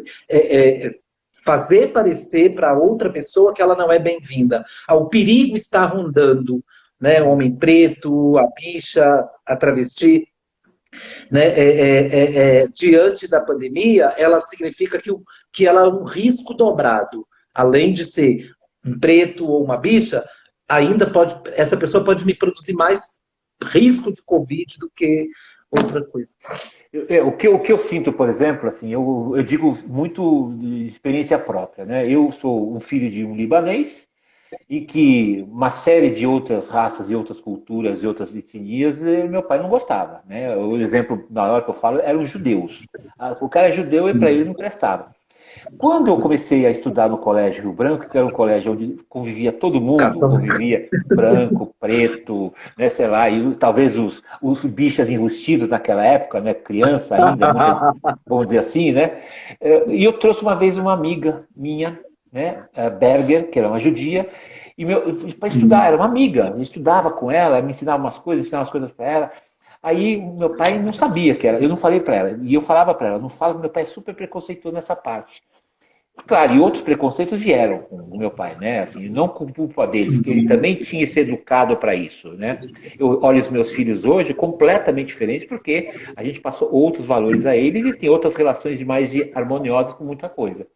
fazer parecer para outra pessoa que ela não é bem-vinda. O perigo está rondando, né, o homem preto, a bicha, a travesti, né, diante da pandemia, ela significa que ela é um risco dobrado. Além de ser um preto ou uma bicha, ainda essa pessoa pode me produzir mais risco de Covid do que outra coisa. O que eu sinto, por exemplo, assim, eu digo muito de experiência própria, né? Eu sou um filho de um libanês e que uma série de outras raças e outras culturas e outras etnias meu pai não gostava, né? O exemplo na hora que eu falo eram os judeus. O cara é judeu e para ele não prestava. Quando eu comecei a estudar no Colégio Rio Branco, que era um colégio onde convivia todo mundo, convivia branco, preto, né, sei lá, e talvez os bichas enrustidos naquela época, né, criança ainda, muito, vamos dizer assim, né, e eu trouxe uma vez uma amiga minha, né, Berger, que era uma judia, e para estudar, era uma amiga, eu estudava com ela, me ensinava umas coisas, ensinava umas coisas para ela. Aí meu pai não sabia que era, eu não falei para ela, e eu falava para ela, não fala que meu pai é super preconceituoso nessa parte. Claro, e outros preconceitos vieram com o meu pai, né? Assim, não com culpa dele, porque ele também tinha se educado para isso, né? Eu olho os meus filhos hoje completamente diferentes, porque a gente passou outros valores a eles e tem outras relações mais harmoniosas com muita coisa.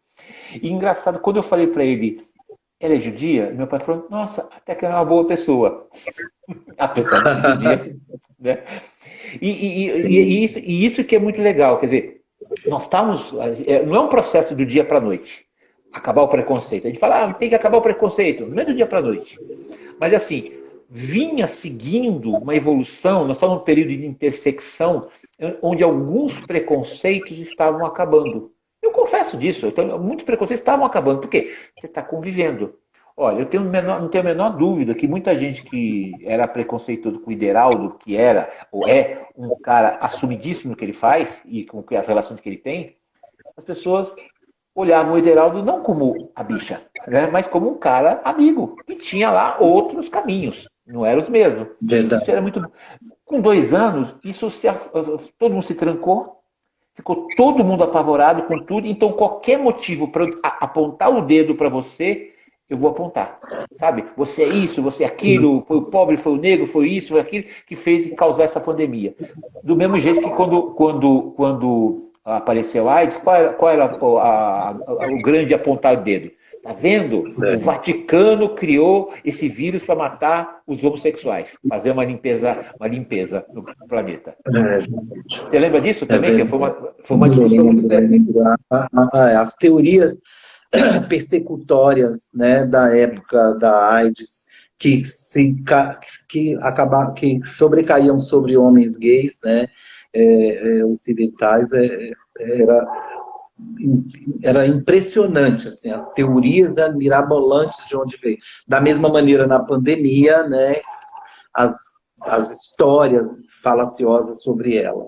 E engraçado, quando eu falei para ele, ela é judia? Meu pai falou, nossa, até que é uma boa pessoa. Apesar de ser judia, né? E isso que é muito legal, quer dizer, nós estamos. Não é um processo do dia para a noite acabar o preconceito. A gente fala, tem que acabar o preconceito. Não é do dia para a noite. Mas assim, vinha seguindo uma evolução, nós estamos num período de intersecção onde alguns preconceitos estavam acabando. Eu confesso disso, muitos preconceitos estavam acabando. Por quê? Você está convivendo. Olha, não tenho a menor dúvida que muita gente que era preconceituoso com o Ideraldo, que era ou é um cara assumidíssimo no que ele faz e com as relações que ele tem, as pessoas olhavam o Ideraldo não como a bicha, né, mas como um cara amigo, que tinha lá outros caminhos, não eram os mesmos. Verdade. Isso era muito... Com 2 anos, todo mundo se trancou, ficou todo mundo apavorado com tudo, então qualquer motivo para apontar o dedo para você, eu vou apontar, sabe? Você é isso, você é aquilo, foi o pobre, foi o negro, foi isso, foi aquilo que fez causar essa pandemia. Do mesmo jeito que quando apareceu a AIDS, qual era o grande apontar o dedo? Tá vendo? O Vaticano criou esse vírus para matar os homossexuais, fazer uma limpeza no planeta. Você lembra disso também? Que foi uma discussão. As teorias persecutórias, né, da época da AIDS, que sobrecaíam sobre homens gays, né, ocidentais, era impressionante, assim, as teorias mirabolantes de onde veio. Da mesma maneira, na pandemia, né, as histórias falaciosas sobre ela.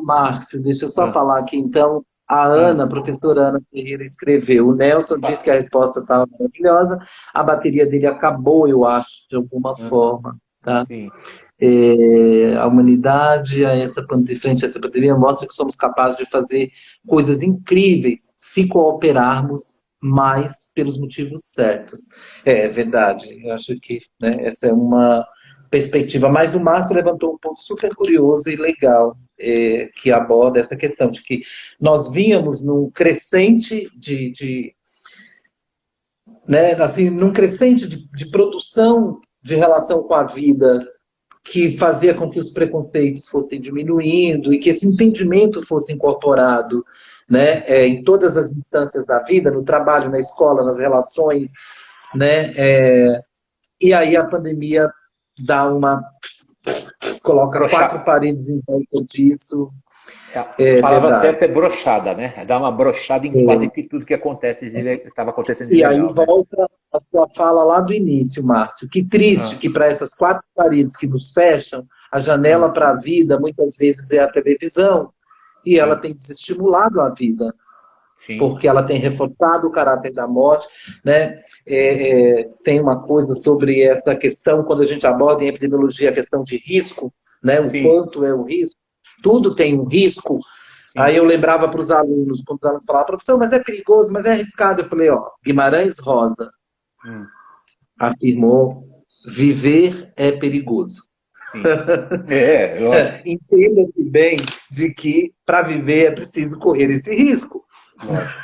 Márcio, deixa eu só falar aqui, então. A professora Ana Ferreira escreveu. O Nelson disse que a resposta estava maravilhosa. A bateria dele acabou, eu acho, de alguma forma. Tá? Sim. A humanidade, frente a essa pandemia, mostra que somos capazes de fazer coisas incríveis se cooperarmos mais pelos motivos certos. É verdade. Eu acho que, né, essa é uma perspectiva. Mas o Márcio levantou um ponto super curioso e legal, que aborda essa questão de que nós vínhamos num crescente né, assim, num crescente de produção de relação com a vida, que fazia com que os preconceitos fossem diminuindo e que esse entendimento fosse incorporado, né, em todas as instâncias da vida, no trabalho, na escola, nas relações, né, e aí a pandemia coloca Broxada. 4 paredes em volta disso. A palavra verdade. certa é broxada, né? Dá uma broxada em quase que tudo que acontece, estava acontecendo de E aí legal, né? volta a sua fala lá do início, Márcio. Que triste que para essas 4 paredes que nos fecham, a janela para a vida muitas vezes é a televisão, e ela tem desestimulado a vida, Sim. porque ela tem reforçado o caráter da morte, né? Tem uma coisa sobre essa questão, quando a gente aborda em epidemiologia a questão de risco, né? O quanto é o risco. Tudo tem um risco. Sim. Aí eu lembrava para os alunos, quando os alunos falavam, professor, mas é perigoso, mas é arriscado. Eu falei, Guimarães Rosa afirmou, viver é perigoso. Entenda-se bem de que para viver é preciso correr esse risco.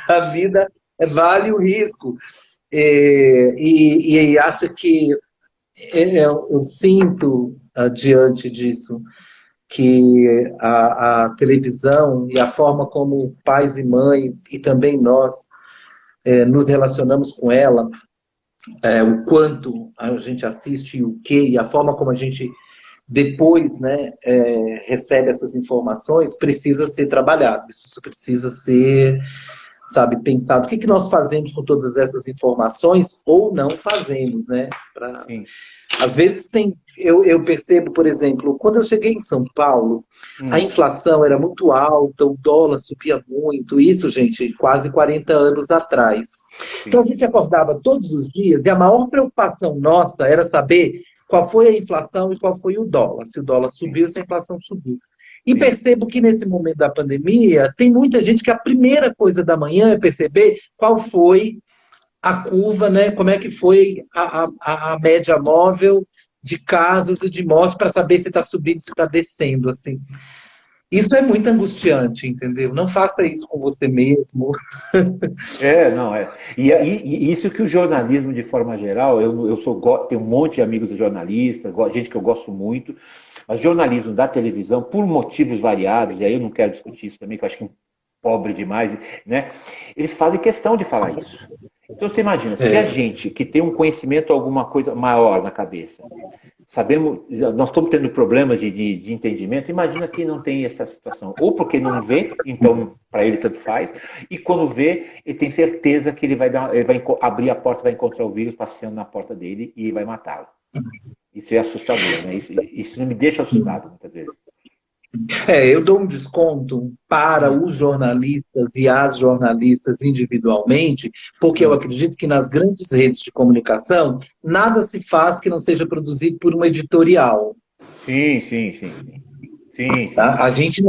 A vida vale o risco. E acho que eu sinto, diante disso, que a televisão e a forma como pais e mães, e também nós, nos relacionamos com ela, o quanto a gente assiste e o quê, e a forma como a gente depois, né, recebe essas informações, precisa ser trabalhado. Isso precisa ser, sabe, pensado. O que nós fazemos com todas essas informações ou não fazemos, né? Às vezes eu percebo, por exemplo, quando eu cheguei em São Paulo, a inflação era muito alta, o dólar subia muito, isso, gente, quase 40 anos atrás. Sim. Então a gente acordava todos os dias e a maior preocupação nossa era saber qual foi a inflação e qual foi o dólar. Se o dólar subiu, se a inflação subiu. E percebo que nesse momento da pandemia, tem muita gente que a primeira coisa da manhã é perceber qual foi a curva, né? Como é que foi a média móvel de casos e de mortes para saber se está subindo, se está descendo, assim. Isso é muito angustiante, entendeu? Não faça isso com você mesmo. Não é. E isso que o jornalismo, de forma geral, tenho um monte de amigos jornalistas, gente que eu gosto muito, mas jornalismo da televisão, por motivos variados, e aí eu não quero discutir isso também, que eu acho que é pobre demais, né? Eles fazem questão de falar isso. Então você imagina, se a gente que tem um conhecimento, alguma coisa maior na cabeça, sabemos, nós estamos tendo problemas de entendimento, imagina quem não tem essa situação. Ou porque não vê, então para ele tanto faz, e quando vê, ele tem certeza que ele vai abrir a porta, vai encontrar o vírus passeando na porta dele e vai matá-lo. Isso é assustador, né? Isso não me deixa assustado muitas vezes. Eu dou um desconto para os jornalistas e as jornalistas individualmente, porque eu acredito que nas grandes redes de comunicação, nada se faz que não seja produzido por uma editorial. Sim. Tá? A gente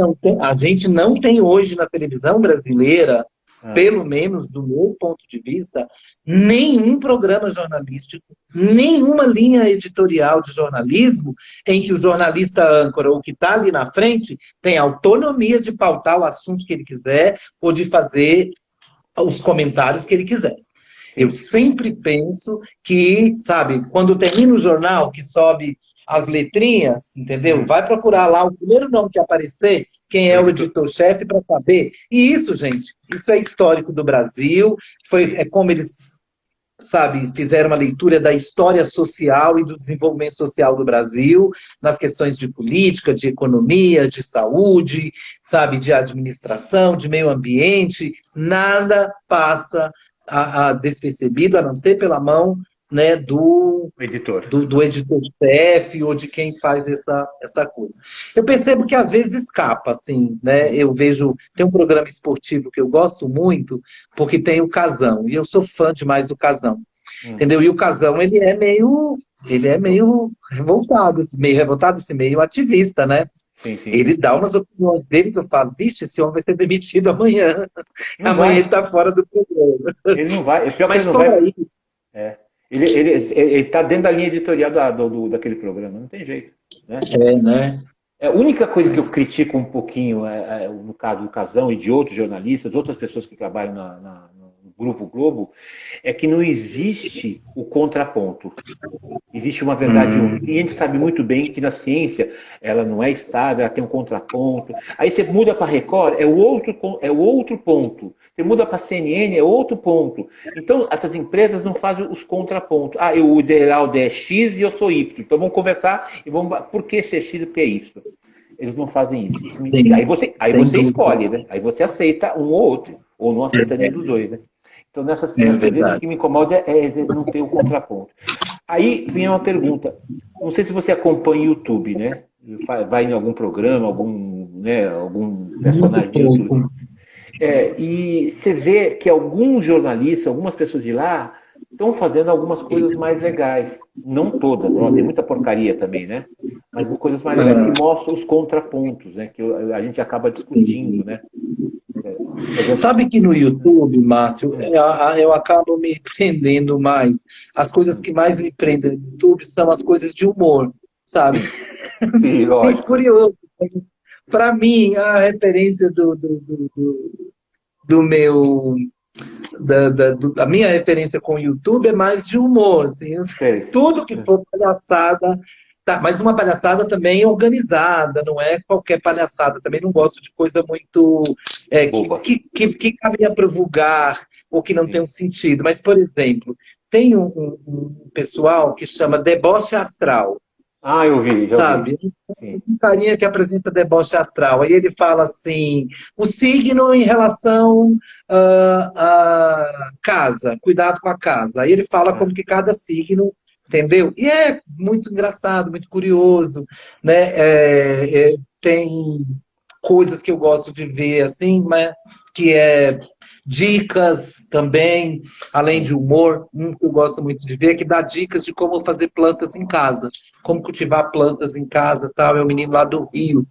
não tem hoje na televisão brasileira, pelo menos do meu ponto de vista, nenhum programa jornalístico, nenhuma linha editorial de jornalismo em que o jornalista âncora, ou que está ali na frente, tem autonomia de pautar o assunto que ele quiser ou de fazer os comentários que ele quiser. Eu sempre penso que, sabe, quando termina o jornal, que sobe as letrinhas, entendeu? Vai procurar lá o primeiro nome que aparecer, quem é o editor-chefe, para saber. E isso, gente, isso é histórico do Brasil, é como eles, sabe, fizeram uma leitura da história social e do desenvolvimento social do Brasil, nas questões de política, de economia, de saúde, sabe, de administração, de meio ambiente. Nada passa despercebido, a não ser pela mão, né, do editor-chefe ou de quem faz essa coisa. Eu percebo que às vezes escapa, assim, né? Eu vejo, tem um programa esportivo que eu gosto muito, porque tem o Casão, e eu sou fã demais do Casão, entendeu? E o Casão, ele é meio revoltado, meio ativista, né? Sim. Ele dá umas opiniões dele que eu falo, vixe, esse homem vai ser demitido amanhã. Amanhã ele está fora do programa. Ele não vai. Mas fora aí. Ele está dentro da linha editorial daquele programa, não tem jeito. Né? Né? A única coisa que eu critico um pouquinho, no caso do Casão e de outros jornalistas, outras pessoas que trabalham no Grupo Globo, é que não existe o contraponto. Existe uma verdade única. E a gente sabe muito bem que na ciência ela não é estável, ela tem um contraponto. Aí você muda para a Record, é o outro ponto. Você muda para a CNN, é outro ponto. Então, essas empresas não fazem os contrapontos. Ah, o ideal é X e eu sou Y. Então vamos conversar e vamos. Por que ser X e por que isso? Eles não fazem isso. Aí você escolhe, né? Aí você aceita um ou outro. Ou não aceita nenhum dos dois, né? Então, nessas vezes, o que me incomoda é não ter o contraponto. Aí vem uma pergunta. Não sei se você acompanha o YouTube, né? Vai em algum programa, algum personagem do YouTube. E você vê que alguns jornalistas, algumas pessoas de lá, estão fazendo algumas coisas mais legais. Não todas, tem muita porcaria também, né? Mas coisas mais legais que mostram os contrapontos, né? Que a gente acaba discutindo, né? Sabe que no YouTube, Márcio, eu acabo me prendendo mais. As coisas que mais me prendem no YouTube são as coisas de humor, sabe? Sim, lógico. É curioso. Para mim, a referência do meu. A minha referência com o YouTube é mais de humor. Assim, tudo que for palhaçada. Tá, mas uma palhaçada também organizada, não é qualquer palhaçada. Também não gosto de coisa muito que caminha para o vulgar ou que não tem um sentido. Mas, por exemplo, tem um pessoal que chama deboche astral. Ah, eu vi, já vi. Um carinha que apresenta deboche astral. Aí ele fala assim, o signo em relação à casa, cuidado com a casa. Aí ele fala como que cada signo, entendeu? E é muito engraçado, muito curioso, né? Tem coisas que eu gosto de ver, assim, mas que é dicas também, além de humor, que eu gosto muito de ver, é que dá dicas de como fazer plantas em casa, como cultivar plantas em casa, tal. É o menino lá do Rio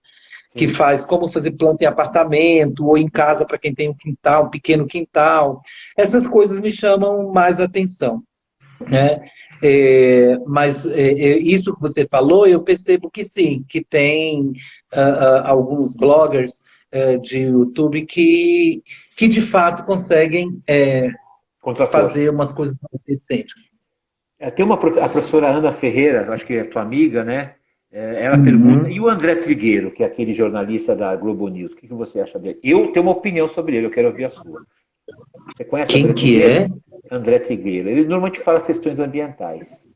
que faz como fazer planta em apartamento ou em casa para quem tem um quintal, um pequeno quintal. Essas coisas me chamam mais atenção, né? Mas isso que você falou, eu percebo que sim, que tem alguns bloggers de YouTube que de fato conseguem fazer umas coisas mais decentes. Tem a professora Ana Ferreira, acho que é tua amiga, né? Ela pergunta, e o André Trigueiro, que é aquele jornalista da Globo News, o que você acha dele? Eu tenho uma opinião sobre ele, eu quero ouvir a sua. Você conhece Quem André que Trigueiro? André Trigueiro. Ele normalmente fala questões ambientais.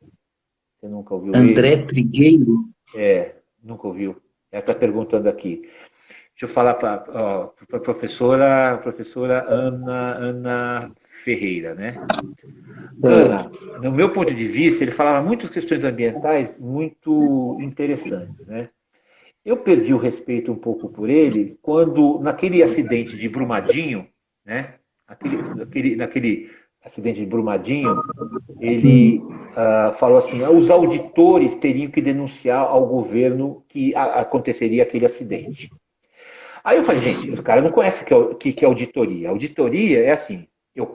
Você nunca ouviu André ele? Trigueiro? Nunca ouviu. Ela está perguntando aqui. Deixa eu falar para a professora Ana Ferreira, né? Ana, no meu ponto de vista, ele falava muitas questões ambientais muito interessantes, né? Eu perdi o respeito um pouco por ele quando, naquele acidente de Brumadinho, né? Naquele acidente de Brumadinho, ele falou assim, os auditores teriam que denunciar ao governo que aconteceria aquele acidente. Aí eu falei, gente, o cara não conhece o que é auditoria. Auditoria é assim,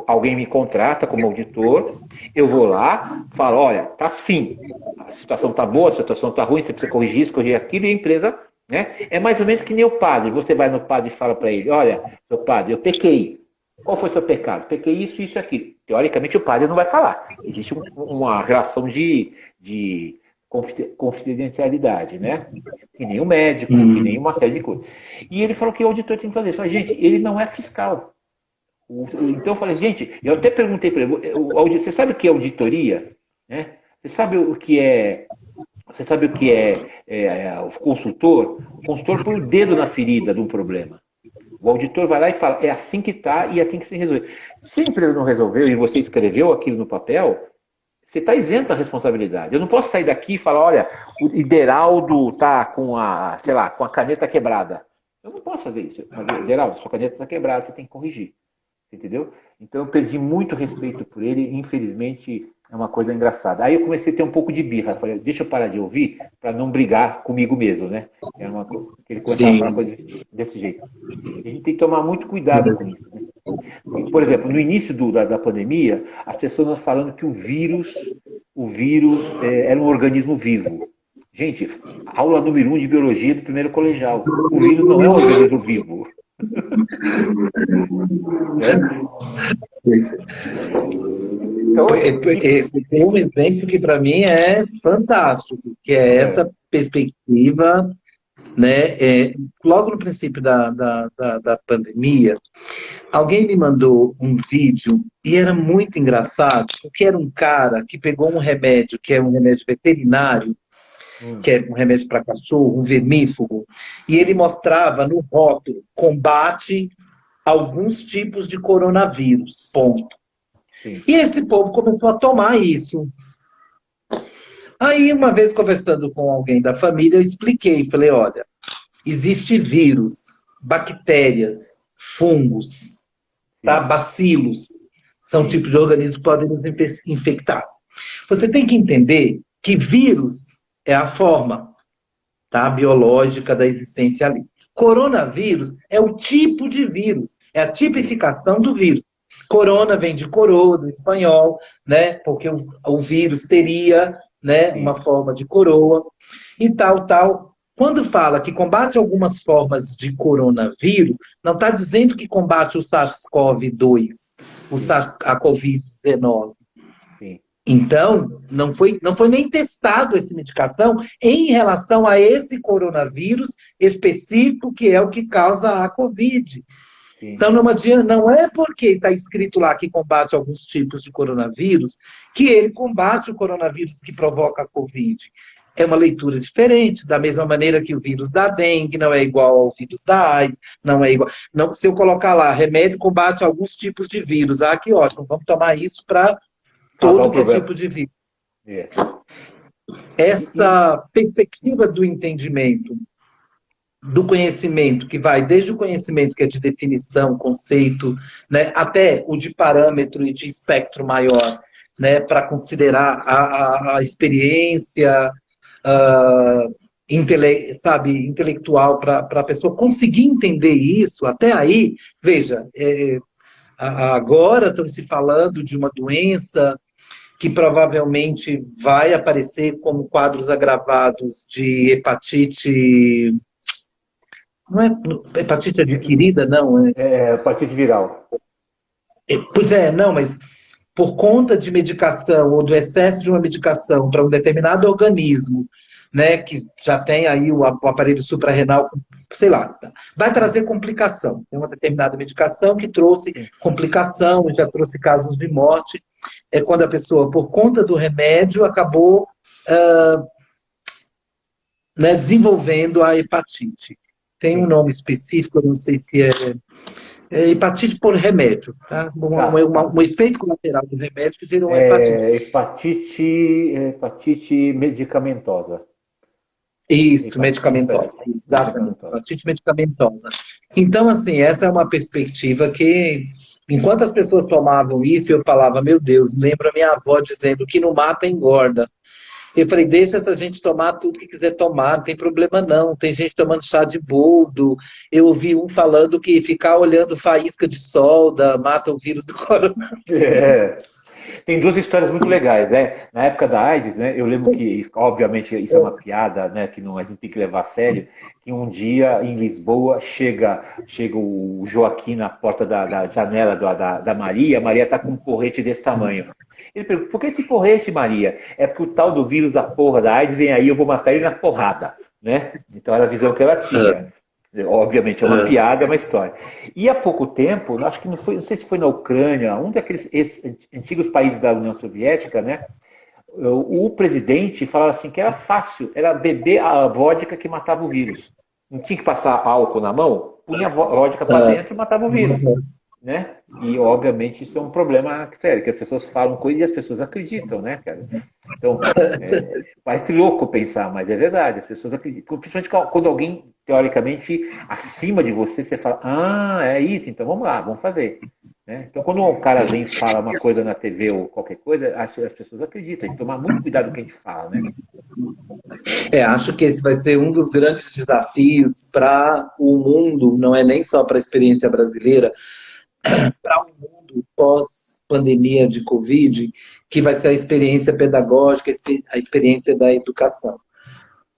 alguém me contrata como auditor, eu vou lá, falo, olha, tá assim, a situação tá boa, a situação tá ruim, você precisa corrigir isso, corrigir aquilo, e a empresa, né? É mais ou menos que nem o padre, você vai no padre e fala para ele, olha, seu padre, eu pequei. Qual foi o seu pecado? Pequei isso, isso e aquilo. Teoricamente o padre não vai falar. Existe uma relação de confidencialidade, né? Que nem o médico, que nem uma série de coisas. E ele falou que o auditor tem que fazer isso. Mas, gente, ele não é fiscal. Então eu falei, gente, eu até perguntei para ele, você sabe o que é auditoria? Né? Você sabe o que é o consultor? O consultor põe o dedo na ferida de um problema. O auditor vai lá e fala, é assim que está e é assim que se resolve. Se a empresa não resolveu e você escreveu aquilo no papel, você está isento da responsabilidade. Eu não posso sair daqui e falar, olha, o Ideraldo está com a caneta quebrada. Eu não posso fazer isso. Mas, Ideraldo, sua caneta está quebrada, você tem que corrigir. Entendeu? Então eu perdi muito respeito por ele, infelizmente é uma coisa engraçada. Aí eu comecei a ter um pouco de birra, falei, deixa eu parar de ouvir para não brigar comigo mesmo, né? Era uma coisa que ele começava a falar coisa desse jeito. A gente tem que tomar muito cuidado com isso. Né? Por exemplo, no início da pandemia, as pessoas falando que o vírus era um organismo vivo. Gente, aula número 1 de biologia do primeiro colegial. O vírus não é um organismo vivo. Então, Esse tem um exemplo que para mim é fantástico, que é essa perspectiva, né? Logo no princípio da pandemia, alguém me mandou um vídeo e era muito engraçado, porque era um cara que pegou um remédio, que é um remédio veterinário, que é um remédio para cachorro, um vermífugo, e ele mostrava no rótulo, combate alguns tipos de coronavírus, ponto. sim. E esse povo começou a tomar isso. Aí, uma vez conversando com alguém da família, eu expliquei, falei, olha, existe vírus, bactérias, fungos, tá? Bacilos, são tipos de organismos que podem nos infectar. Você tem que entender que vírus é a forma, tá, biológica da existência ali. Coronavírus é o tipo de vírus, é a tipificação do vírus. Corona vem de coroa, do espanhol, né? Porque o vírus teria, né, uma forma de coroa e tal. Quando fala que combate algumas formas de coronavírus, não está dizendo que combate o SARS-CoV-2, a Covid-19. Então, não foi nem testado essa medicação em relação a esse coronavírus específico, que é o que causa a Covid. Sim. Então, não é porque está escrito lá que combate alguns tipos de coronavírus, que ele combate o coronavírus que provoca a Covid. É uma leitura diferente, da mesma maneira que o vírus da dengue não é igual ao vírus da AIDS, não é igual. Não, se eu colocar lá, remédio combate alguns tipos de vírus, que ótimo, vamos tomar isso para todo tipo de vírus. Essa perspectiva do entendimento, do conhecimento, que vai desde o conhecimento que é de definição, conceito, né, até o de parâmetro e de espectro maior, né, para considerar a experiência intelectual para a pessoa conseguir entender isso. Até aí, veja, agora estão se falando de uma doença que provavelmente vai aparecer como quadros agravados de hepatite. Não é hepatite adquirida, não. É hepatite viral. Pois é, não, mas por conta de medicação ou do excesso de uma medicação para um determinado organismo, né, que já tem aí o aparelho suprarrenal, sei lá, vai trazer complicação. Tem uma determinada medicação que trouxe complicação, já trouxe casos de morte. É quando a pessoa, por conta do remédio, acabou desenvolvendo a hepatite. Tem um nome específico, eu não sei se é hepatite por remédio, tá? Um efeito colateral do remédio que gerou uma hepatite. Hepatite medicamentosa. Isso, medicamentosa. Exatamente. Hepatite medicamentosa. Então, assim, essa é uma perspectiva que, enquanto as pessoas tomavam isso, eu falava, meu Deus, lembra minha avó dizendo que não mata, engorda. Eu falei, deixa essa gente tomar tudo que quiser tomar, não tem problema não. Tem gente tomando chá de boldo. Eu ouvi um falando que ficar olhando faísca de solda mata o vírus do coronavírus. Tem duas histórias muito legais, né? Na época da AIDS, né? Eu lembro que, obviamente, isso é uma piada, né? Que a gente tem que levar a sério. Que um dia, em Lisboa, chega o Joaquim na porta da janela da Maria. A Maria está com um porrete desse tamanho. Ele pergunta, por que esse porrete, Maria? É porque o tal do vírus da porra da AIDS vem aí, eu vou matar ele na porrada, né? Então era a visão que ela tinha. Obviamente é uma piada, é uma história. E há pouco tempo, acho que não sei se foi na Ucrânia, um daqueles antigos países da União Soviética, né? O presidente falava assim que era fácil, era beber a vodka que matava o vírus. Não tinha que passar álcool na mão, punha a vodka para dentro e matava o vírus. Né? E, obviamente, isso é um problema sério, que as pessoas falam coisas e as pessoas acreditam, né, cara? Então, parece louco pensar, mas é verdade, as pessoas acreditam. Principalmente quando alguém, teoricamente, acima de você, você fala, é isso, então vamos lá, vamos fazer. Né? Então, quando um cara vem e fala uma coisa na TV ou qualquer coisa, as pessoas acreditam, tem que tomar muito cuidado com o que a gente fala, né? Acho que esse vai ser um dos grandes desafios para o mundo, não é nem só para a experiência brasileira, para o mundo pós-pandemia de Covid, que vai ser a experiência pedagógica, a experiência da educação.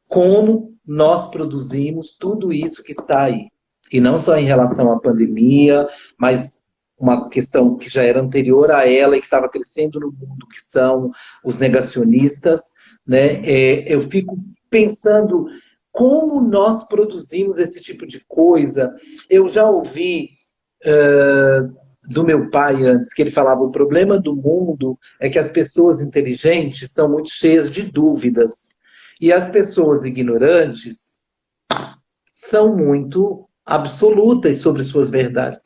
como nós produzimos tudo isso que está aí. E não só em relação à pandemia, mas uma questão que já era anterior a ela e que estava crescendo no mundo, que são os negacionistas, né? Eu fico pensando como nós produzimos esse tipo de coisa. Eu já ouvi do meu pai antes, que ele falava: o problema do mundo é que as pessoas inteligentes são muito cheias de dúvidas. E as pessoas ignorantes são muito absolutas sobre suas verdades.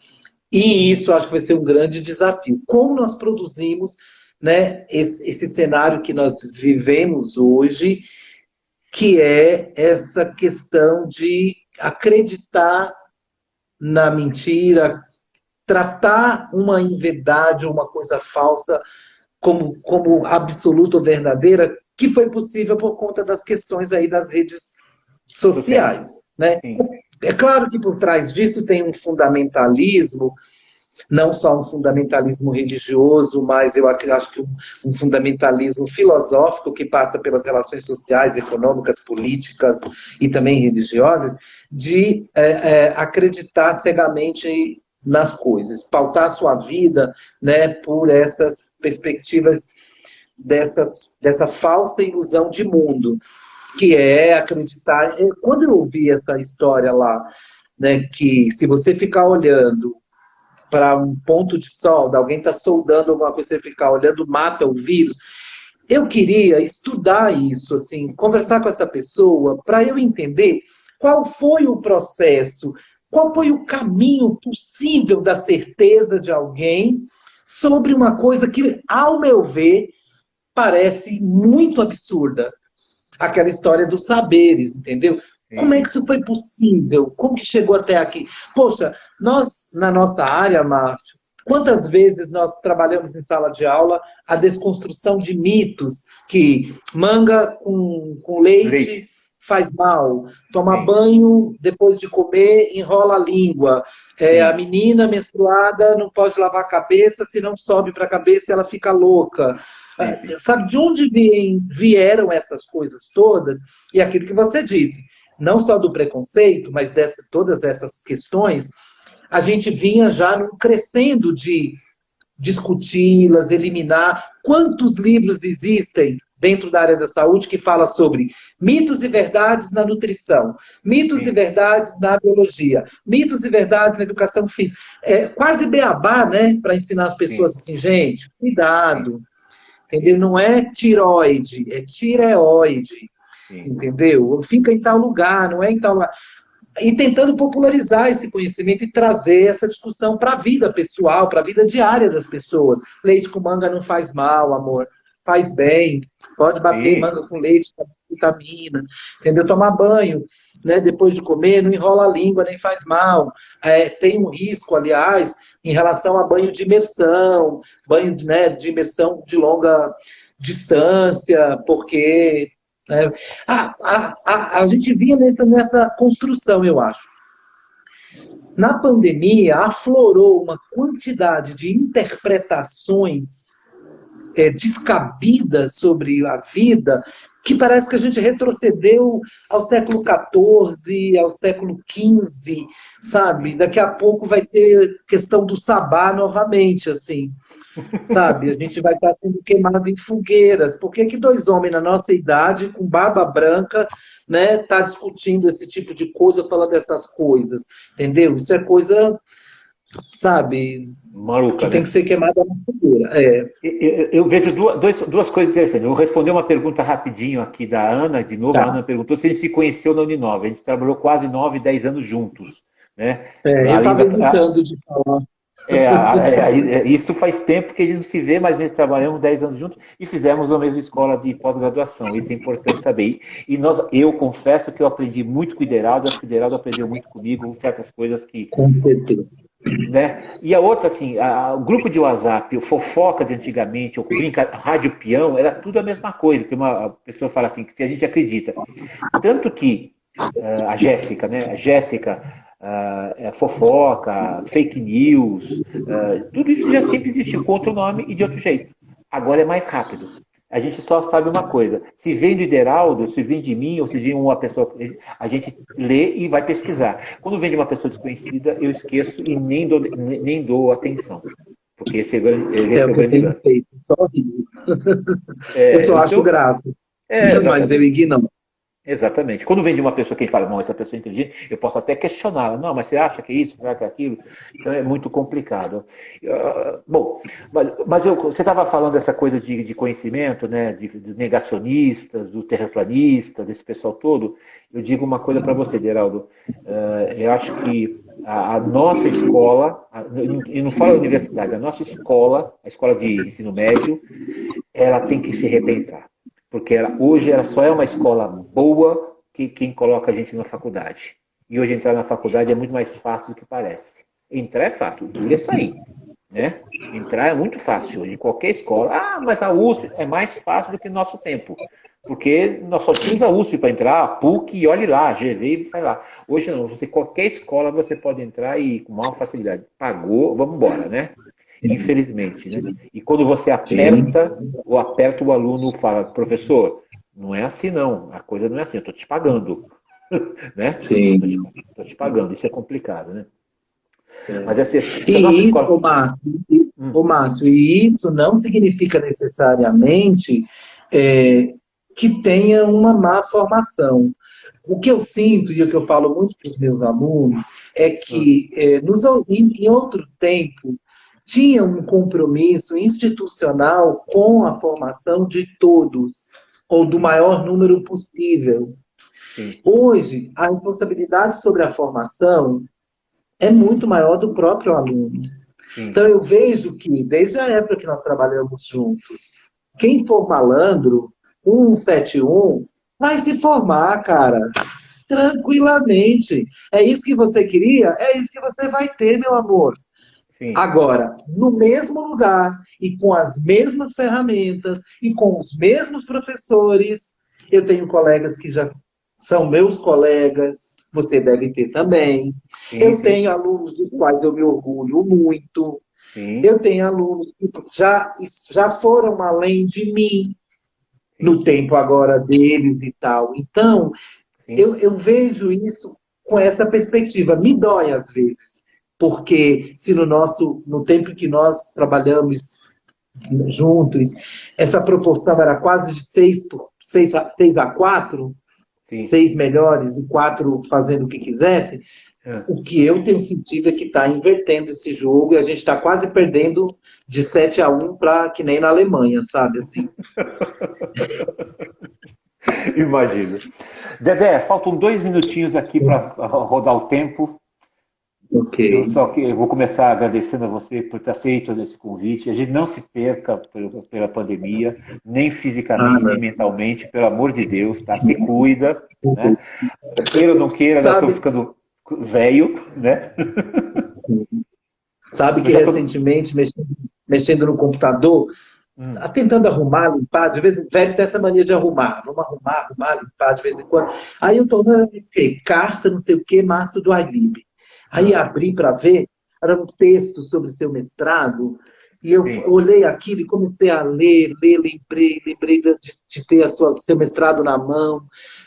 E isso acho que vai ser um grande desafio. Como nós produzimos, né, esse cenário que nós vivemos hoje, que é essa questão de acreditar na mentira, tratar uma inverdade ou uma coisa falsa como absoluta ou verdadeira, que foi possível por conta das questões aí das redes sociais, né? Sim. É claro que por trás disso tem um fundamentalismo, não só um fundamentalismo religioso, mas eu acho que um fundamentalismo filosófico que passa pelas relações sociais, econômicas, políticas e também religiosas, de acreditar cegamente nas coisas, pautar a sua vida, né, por essas perspectivas dessa falsa ilusão de mundo, que é acreditar. Quando eu ouvi essa história lá, né, que se você ficar olhando para um ponto de solda, alguém está soldando alguma coisa, você ficar olhando, mata o vírus. Eu queria estudar isso, assim, conversar com essa pessoa, para eu entender qual foi o processo, qual foi o caminho possível da certeza de alguém sobre uma coisa que, ao meu ver, parece muito absurda. Aquela história dos saberes, entendeu? Como é que isso foi possível? Como que chegou até aqui? Poxa, nós, na nossa área, Márcio, quantas vezes nós trabalhamos em sala de aula a desconstrução de mitos, que manga com leite faz mal, tomar banho depois de comer enrola a língua, a menina menstruada não pode lavar a cabeça, se não sobe para a cabeça ela fica louca. Sabe de onde vieram essas coisas todas? E aquilo que você disse, não só do preconceito, mas todas essas questões, a gente vinha já crescendo de discuti-las, eliminar. Quantos livros existem dentro da área da saúde que fala sobre mitos e verdades na nutrição, mitos e verdades na biologia, mitos e verdades na educação física? É quase beabá, né? Para ensinar as pessoas assim, gente, cuidado. Entendeu? Não é tiroide, é tireoide. Entendeu? Fica em tal lugar, não é em tal lugar. E tentando popularizar esse conhecimento e trazer essa discussão para a vida pessoal, para a vida diária das pessoas. Leite com manga não faz mal, amor. Faz bem. Pode bater manga com leite, vitamina. Entendeu? Tomar banho, né, depois de comer, não enrola a língua, nem faz mal. Tem um risco, aliás, em relação a banho de imersão, banho, né, de imersão de longa distância, porque a gente vinha nessa construção, eu acho. Na pandemia, aflorou uma quantidade de interpretações descabidas sobre a vida, que parece que a gente retrocedeu ao século XIV, ao século XV, sabe? Daqui a pouco vai ter questão do sabá novamente, assim, sabe? A gente vai estar sendo queimado em fogueiras. Por que dois homens na nossa idade, com barba branca, né, tá discutindo esse tipo de coisa, falando dessas coisas, entendeu? Isso é coisa, sabe, maluca, que tem que ser queimada na fogueira. Eu vejo duas coisas interessantes. Eu vou responder uma pergunta rapidinho aqui da Ana, de novo. Tá. A Ana perguntou se a gente se conheceu na Uninove. A gente trabalhou quase 9, 10 anos juntos. Né? Eu estava evitando de falar. Isso faz tempo que a gente não se vê, mas nós trabalhamos 10 anos juntos e fizemos a mesma escola de pós-graduação. Isso é importante saber. Eu confesso que eu aprendi muito com o Ideraldo, acho que o Ideraldo aprendeu muito comigo, certas coisas que... Com certeza. Né? E a outra, assim, o grupo de WhatsApp, o fofoca de antigamente, o rádio peão, era tudo a mesma coisa. Tem uma pessoa que fala assim, que a gente acredita. Tanto que a Jéssica, né? A Jéssica, fofoca, fake news, tudo isso já sempre existiu com outro nome e de outro jeito. Agora é mais rápido. A gente só sabe uma coisa. Se vem do Ideraldo, se vem de mim, ou se vem uma pessoa... A gente lê e vai pesquisar. Quando vem de uma pessoa desconhecida, eu esqueço e nem dou atenção. Porque esse é o que eu tenho feito, só rio. Eu só acho graça. Mas eu ignoro. Exatamente. Quando vem de uma pessoa que fala, não, essa pessoa é inteligente, eu posso até questioná-la. Não, mas você acha que é isso, será que é aquilo? Então é muito complicado. Bom, mas você estava falando dessa coisa de conhecimento, né, de negacionistas, do terraplanista, desse pessoal todo. Eu digo uma coisa para você, Geraldo. Eu acho que a nossa escola, e não falo universidade, a nossa escola, a escola de ensino médio, ela tem que se repensar. Porque hoje ela só é uma escola boa que quem coloca a gente na faculdade. E hoje entrar na faculdade é muito mais fácil do que parece. Entrar é fácil, o duro é sair. Né? Entrar é muito fácil hoje, em qualquer escola. Ah, mas a USP é mais fácil do que nosso tempo. Porque nós só tínhamos a USP para entrar, a PUC, e olhe lá, GV e vai lá. Hoje não, qualquer escola você pode entrar e com maior facilidade. Pagou, vamos embora, né? Infelizmente, né? E quando você aperta o aluno fala, professor, não é assim não, a coisa não é assim, eu estou te pagando, né? Sim. Estou te pagando, isso é complicado, né? Mas assim, e isso, escola... Márcio, e isso não significa necessariamente que tenha uma má formação. O que eu sinto e o que eu falo muito para os meus alunos é que em outro tempo tinha um compromisso institucional com a formação de todos, ou do maior número possível. Sim. Hoje, a responsabilidade sobre a formação é muito maior do próprio aluno. Sim. Então, eu vejo que, desde a época que nós trabalhamos juntos, quem for malandro, 171, vai se formar, cara, tranquilamente. É isso que você queria? É isso que você vai ter, meu amor. Sim. Agora, no mesmo lugar, e com as mesmas ferramentas, e com os mesmos professores, eu tenho colegas que já são meus colegas, você deve ter também. Sim, eu tenho alunos dos quais eu me orgulho muito. Sim. Eu tenho alunos que já foram além de mim, no tempo agora deles e tal. Então, eu vejo isso com essa perspectiva. Me dói às vezes. Porque se no tempo que nós trabalhamos juntos, essa proporção era quase de 6 a 4, Sim. 6 melhores e 4 fazendo o que quisessem, o que eu tenho sentido é que está invertendo esse jogo e a gente está quase perdendo de 7-1 para que nem na Alemanha, sabe? Assim. Imagino. Dedé, faltam 2 minutinhos aqui para rodar o tempo. Okay. Eu vou começar agradecendo a você por ter aceito esse convite. A gente não se perca pela pandemia, nem fisicamente, nem mentalmente, pelo amor de Deus, tá? Se cuida, né? Queira ou não queira, já estou ficando velho, né? Sabe que recentemente, mexendo no computador, tentando arrumar, limpar, de vez em quando, velho tem essa mania de arrumar. Vamos arrumar, limpar de vez em quando. Aí eu tô vendo, carta, não sei o que, Márcio do Ailib. Aí abri para ver, era um texto sobre seu mestrado, e eu olhei aquilo e comecei a ler, lembrei de ter seu mestrado na mão,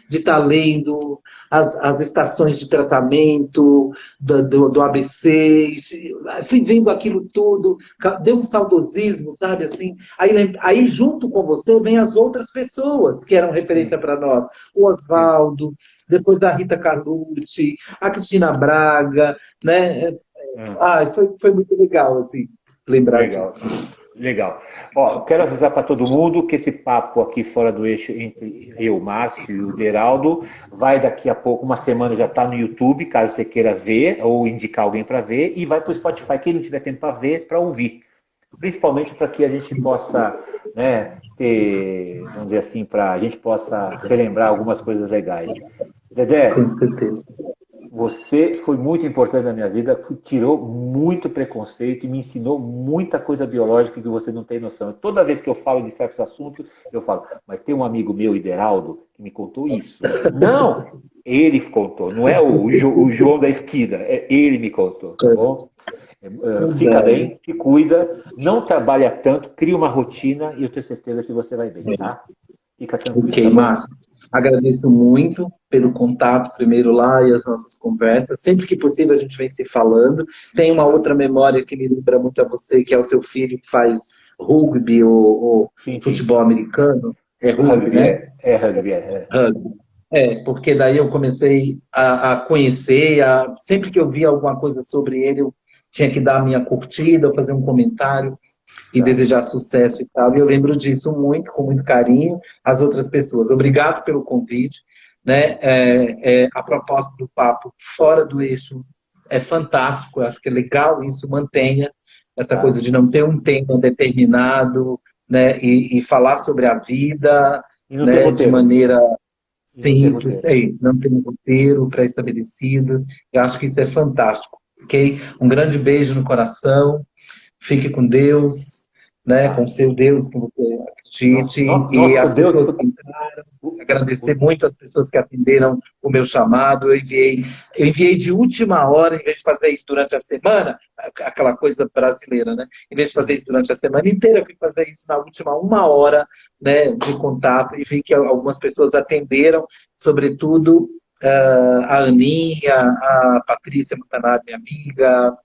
de estar lendo as estações de tratamento do ABC, fui vendo aquilo tudo, deu um saudosismo, sabe, assim. Aí junto com você vem as outras pessoas que eram referência para nós, o Oswaldo, depois a Rita Carlucci, a Cristina Braga, né? Foi muito legal, assim, lembrar disso. Legal. Ó, quero avisar para todo mundo que esse papo aqui fora do eixo entre eu, Márcio e o Geraldo vai daqui a pouco, uma semana já está no YouTube, caso você queira ver ou indicar alguém para ver, e vai para o Spotify, quem não tiver tempo para ver, para ouvir. Principalmente para que a gente possa, né, ter, vamos dizer assim, para a gente possa relembrar algumas coisas legais. Dedé, com certeza. Você foi muito importante na minha vida, tirou muito preconceito e me ensinou muita coisa biológica que você não tem noção. Toda vez que eu falo de certos assuntos, eu falo, mas tem um amigo meu, Ideraldo, que me contou isso. Não, ele contou, não é o João da esquina, ele me contou, tá bom? Fica bem, te cuida, não trabalha tanto, cria uma rotina e eu tenho certeza que você vai bem, tá? Fica tranquilo. Ok, Tá bom? Márcio. Agradeço muito pelo contato primeiro lá e as nossas conversas. Sempre que possível a gente vem se falando. Tem uma outra memória que me lembra muito a você, que é o seu filho que faz rugby ou Sim, sim. futebol americano. É rugby, né? Rugby. Rugby. Porque daí eu comecei a conhecer, sempre que eu via alguma coisa sobre ele, eu tinha que dar a minha curtida, fazer um comentário e desejar sucesso e tal. E eu lembro disso muito, com muito carinho, às outras pessoas. Obrigado pelo convite, né? A proposta do papo fora do eixo é fantástico, eu acho que é legal isso, mantenha essa coisa de não ter um tema determinado, né? E falar sobre a vida, E não tem né? De roteiro. maneira E não tem simples, roteiro. não tem um roteiro pré-estabelecido. Eu acho que isso é fantástico, ok? Um grande beijo no coração. Fique com Deus, né? Com o seu Deus que você acredite. E O as Deus. pessoas que entraram, agradecer o- muito as pessoas que atenderam o meu chamado. Eu enviei de última hora, em vez de fazer isso durante a semana, aquela coisa brasileira, né? Em vez de fazer isso durante a semana inteira, eu fui fazer isso na última uma hora, né, de contato, e vi que algumas pessoas atenderam, sobretudo a Aninha, a Patrícia Montanari, minha amiga,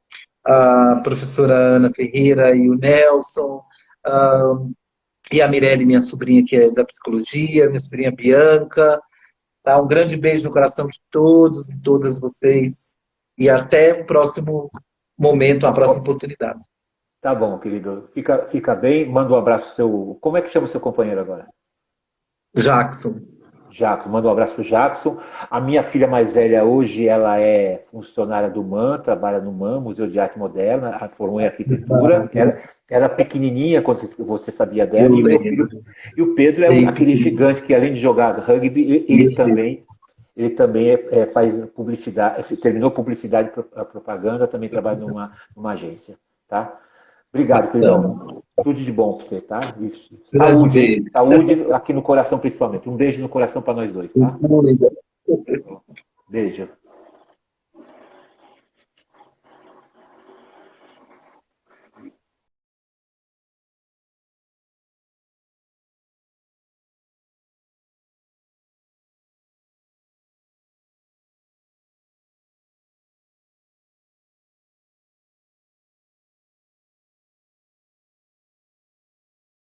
a professora Ana Ferreira e o Nelson, e a Mirelle, minha sobrinha, que é da psicologia, minha sobrinha Bianca. Tá? Um grande beijo no coração de todos e todas vocês. E até o próximo momento, a próxima oportunidade. Tá bom, querido. Fica bem. Manda um abraço pro seu. Como é que chama o seu companheiro agora? Jackson. Jackson, manda um abraço pro Jackson. A minha filha mais velha hoje, ela é funcionária do MAM, trabalha no MAM, Museu de Arte Moderna, formou em arquitetura. Era pequenininha quando você sabia dela. Eu E meu lembro. filho, e o Pedro é aquele gigante que além de jogar rugby, ele também faz publicidade, terminou publicidade e propaganda, também trabalha numa agência, tá? Obrigado, queridão. Tudo de bom para você, tá? Isso. Grande Saúde, hein? beijo. Saúde aqui no coração, principalmente. Um beijo no coração para nós dois, tá? Beijo.